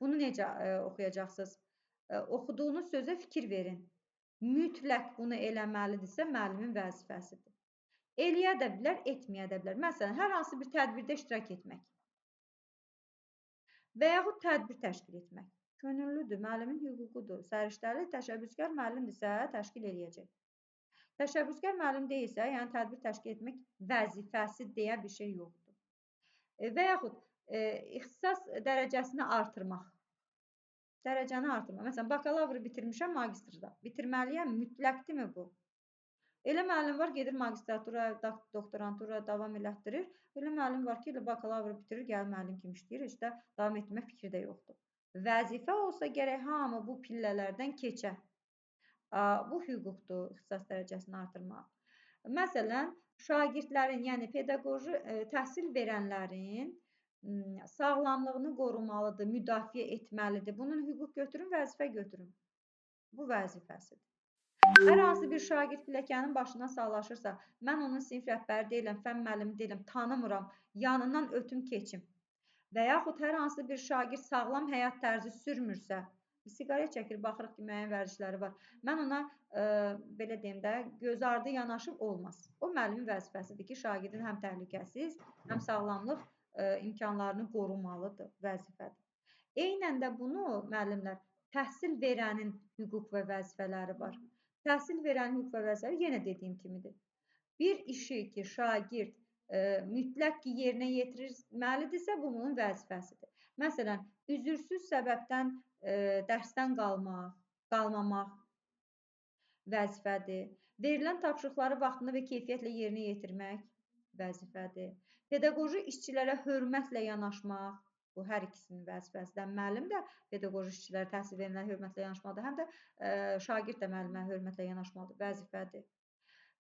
bunu necə oxuyacaqsınız? Oxuduğunuz sözə fikir verin. Mütləq bunu eləməlidirsə müəllimin vəzifəsidir. Eləyə də bilər, etməyə də bilər. Məsələn, hər hansı bir tədbirdə iştirak etmək və yaxud tədbir təşkil etmək. Könüllüdür, müəllimin hüququdur. Səriştəli, təşəbbüskar müəllimdirsə təşkil eləyəcək. Təşəbbüskar müəllim deyilsə, yəni tədbir təşkil etmək vəzifəsi deyə bir şey yoxdur. Və yaxud ixtisas dərəcəsini artırmaq. Dərəcəni artırmaq. Məsələn, bakalavr bitirmişəm magistrda. Bitirməliyəm, mütləqdirmi bu? Elə müəllim var, gedir magistratura, doktorantura davam elətdirir. Elə müəllim var ki, elə bakalavr bitirir, gəlir müəllim kimi işləyir, heç də davam etmək fikri də yoxdur. Vəzifə olsa gərək hamı bu pillələrdən keçə. Bu hüquqdur, ixtisas dərəcəsini artırmaq. Məsələn, şagirdlərin, yəni pedaqoji təhsil verənlərin sağlamlığını qorumalıdır, müdafiə etməlidir. Bunun hüquq götürün, vəzifə götürün. Bu vəzifəsidir. Hər hansı bir şagird pilləkənin başına sağlaşırsa, mən onun sinif rəhbəri deyiləm, fənn müəllimi deyiləm, tanımıram, yanından ötüm keçim. Və yaxud hər hansı bir şagird sağlam həyat tərzi sürmürsə, siqaret çəkir, baxırıq ki, müəyyən vərdişləri var. Mən ona, belə deyim də, göz ardı yanaşıb olmaz. O müəllimin vəzifəsidir ki, şagirdin həm təhlükəsiz, həm sağlamlıq imkanlarını qorumalıdır, vəzifədir. Eynən də bunu müəllimlər, təhsil verənin hüquq və vəzifələri var. Təhsil verən hüquq və vəzifələri yenə dediyim kimidir. Bir işi ki, şagird mütləq ki, yerinə yetirməlidirsə, bu bunun vəzifəsidir. Məsələn, üzürsüz səbəbdən dərsdən qalmamaq vəzifədir. Verilən tapşırıqları vaxtında və keyfiyyətlə yerinə yetirmək vəzifədir. Pedaqoji işçilərə hörmətlə yanaşmaq, bu hər ikisinin vəzifəsidir. Müəllim də pedaqoji işçilərə, təhsil verilənə hörmətlə yanaşmalıdır, həm də şagird də müəllimə hörmətlə yanaşmalıdır, vəzifədir.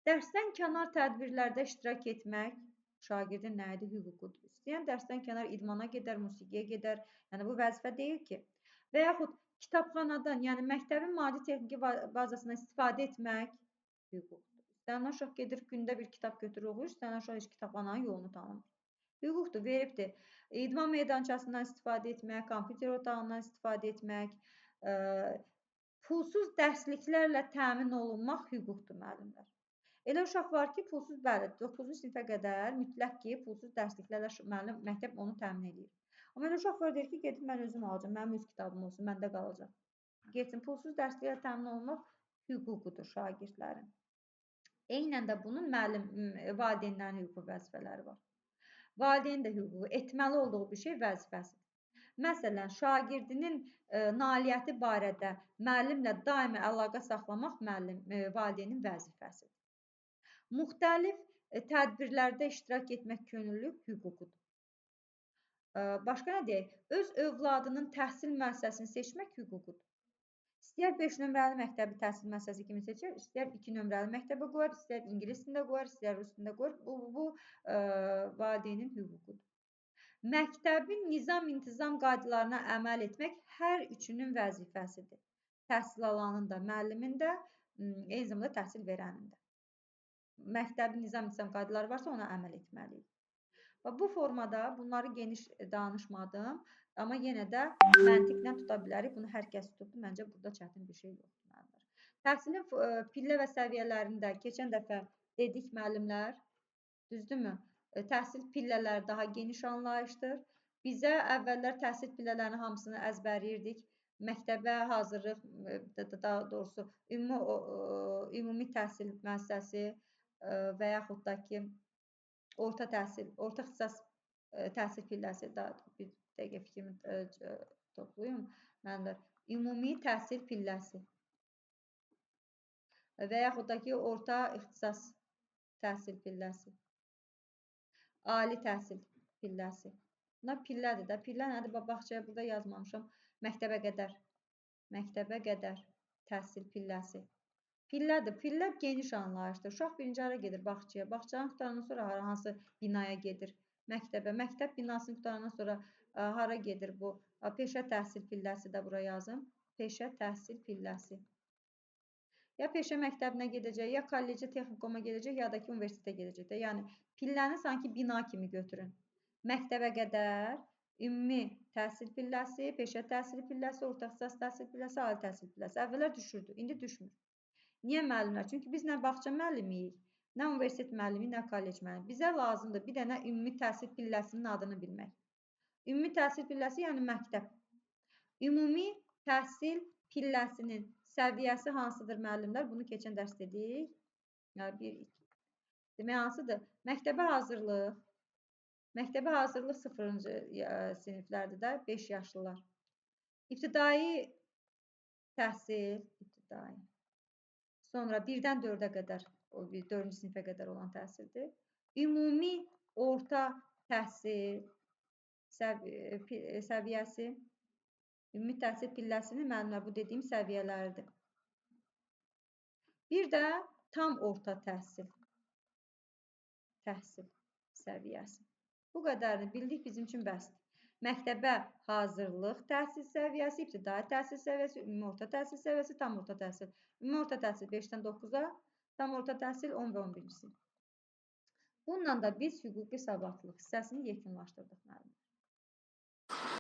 Dərsdən kənar tədbirlərdə iştirak etmək şagirdin nə idi? Hüququdur. İstəyən dərsdən kənar idmana gedər, musiqiyə gedər, yəni bu vəzifə deyil ki. Və yaxud kitabxanadan, yəni məktəbin maddi texniki bazasından istifadə etmək hüquqdur. İstəyən uşaq gedir, gündə bir kitab götürür, oxuyur, istəyən uşaq heç kitabxananın yolunu tanımır. Hüquqdur, veribdir. İdman meydançasından istifadə etmək, kompüter otağından istifadə etmək, pulsuz dərsliklərlə təmin olunmaq hüquqdur müəllimlər. Elə uşaq var ki, pulsuz, bəli, 9-cu sinifə qədər mütləq ki, pulsuz dərsliklərlə müəllim, məktəb onu təmin edir. Amma elə uşaq var, deyir ki, gedib mən özüm alacam, mənim öz kitabım olsun, məndə qalacaq. Getsin, pulsuz dərsliklərlə təmin olunmaq hüququdur şagirdlərin. Eynən də bunun valideynlərin hüquq və vəzifələri var. Valideyn də hüququ, etməli olduğu bir şey vəzifəsidir. Məsələn, şagirdinin nailiyyəti barədə müəllimlə daimi əlaqə saxlamaq valideynin vəzifəsidir. Müxtəlif tədbirlərdə iştirak etmək könüllü hüququdur. Başqa nə deyək? Öz övladının təhsil müəssisəsini seçmək hüququdur. İstəyər 5 nömrəli məktəbi təhsil müəssisəsi kimi seçər, istəyər 2 nömrəli məktəbə qoyar, istəyər ingilis dilində qoyar, istəyər rus dilində qoyar. Bu valideynin hüququdur. Məktəbin nizam-intizam qaydalarına əməl etmək hər üçünün vəzifəsidir. Təhsil alanın da, müəllimin də, eyni zamanda təhsil verənin də. Məktəbin nizam-intizam qaydaları varsa, ona əməl etməliyik. Bu formada bunları geniş danışmadım, amma yenə də məntiqlə tuta bilərik. Bunu hər kəs tutubdur. Məncə, burada çətin bir şey yoxdur. Təhsilin pillə və səviyyələrində keçən dəfə dedik müəllimlər, düzdürmü? Təhsil pillələri daha geniş anlayışdır. Bizə əvvəllər təhsil pillələrinin hamısını əzbərləyirdik. Məktəbə hazırlıq, daha doğrusu ümumi təhsil müəssisəsi və yaxud da ki, orta ixtisas təhsil pilləsi, bir dəqiqə fikrimi toplayım, ümumi təhsil pilləsi və yaxud da ki, orta ixtisas təhsil pilləsi, ali təhsil pilləsi. Bunlar pillədir də. Pillə nədir? Baxçaya burada yazmamışam. Məktəbə qədər təhsil pilləsi. Pillədir. Pillə geniş anlayışdır. Uşaq birinci hara gedir? Baxçaya. Baxçanın qurtarandan sonra hansı binaya gedir? Məktəbə. Məktəb binasını qurtarandan sonra hara gedir bu? Peşə təhsil pilləsi də bura yazın. Peşə təhsil pilləsi. Ya peşə məktəbinə gedəcək, ya kollecə, texnikuma gedəcək, ya da ki, universitetə gedəcək. Yəni, pilləni sanki bina kimi götürün. Məktəbə qədər ümumi təhsil pilləsi, peşə təhsil pilləsi, orta ixtisas təhsil pilləsi, ali təhsil pilləsi. Əvvəllər düşürdü, indi düşmür. Niyə müəllimlər? Çünki biz nə bağça müəllimiyik, Nə universitet müəllimi, nə kollec müəllimi. Bizə lazımdır bir dənə ümumi təhsil pilləsinin adını bilmək. Ümumi təhsil pilləsi yəni məktəb. Ümumi təhsil pilləsinin səviyyəsi hansıdır müəllimlər? Bunu keçən dərs dedik. Demək hansıdır? Məktəbə hazırlıq. Məktəbə hazırlıq 0-cı siniflərdir də, 5 yaşlılar. İbtidai təhsil, sonra 1-dən 4-ə qədər, 4-cü sinifə qədər olan təhsildir. Ümumi orta təhsil səviyyəsi, ümumi təhsil pilləsinin müəllimlər bu dediyim səviyyələridir. Bir də tam orta təhsil səviyyəsi. Bu qədərini bildik, bizim üçün bəsdir. Məktəbə hazırlıq təhsil səviyyəsi, ibtidai təhsil səviyyəsi, ümumi orta təhsil səviyyəsi, tam orta təhsil. Ümumi orta təhsil 5-dən 9-a, tam orta təhsil 10 və 11-ci sinif. Bununla da biz hüquqi savadlılıq hissəsini yekunlaşdırdıq müəllimlər.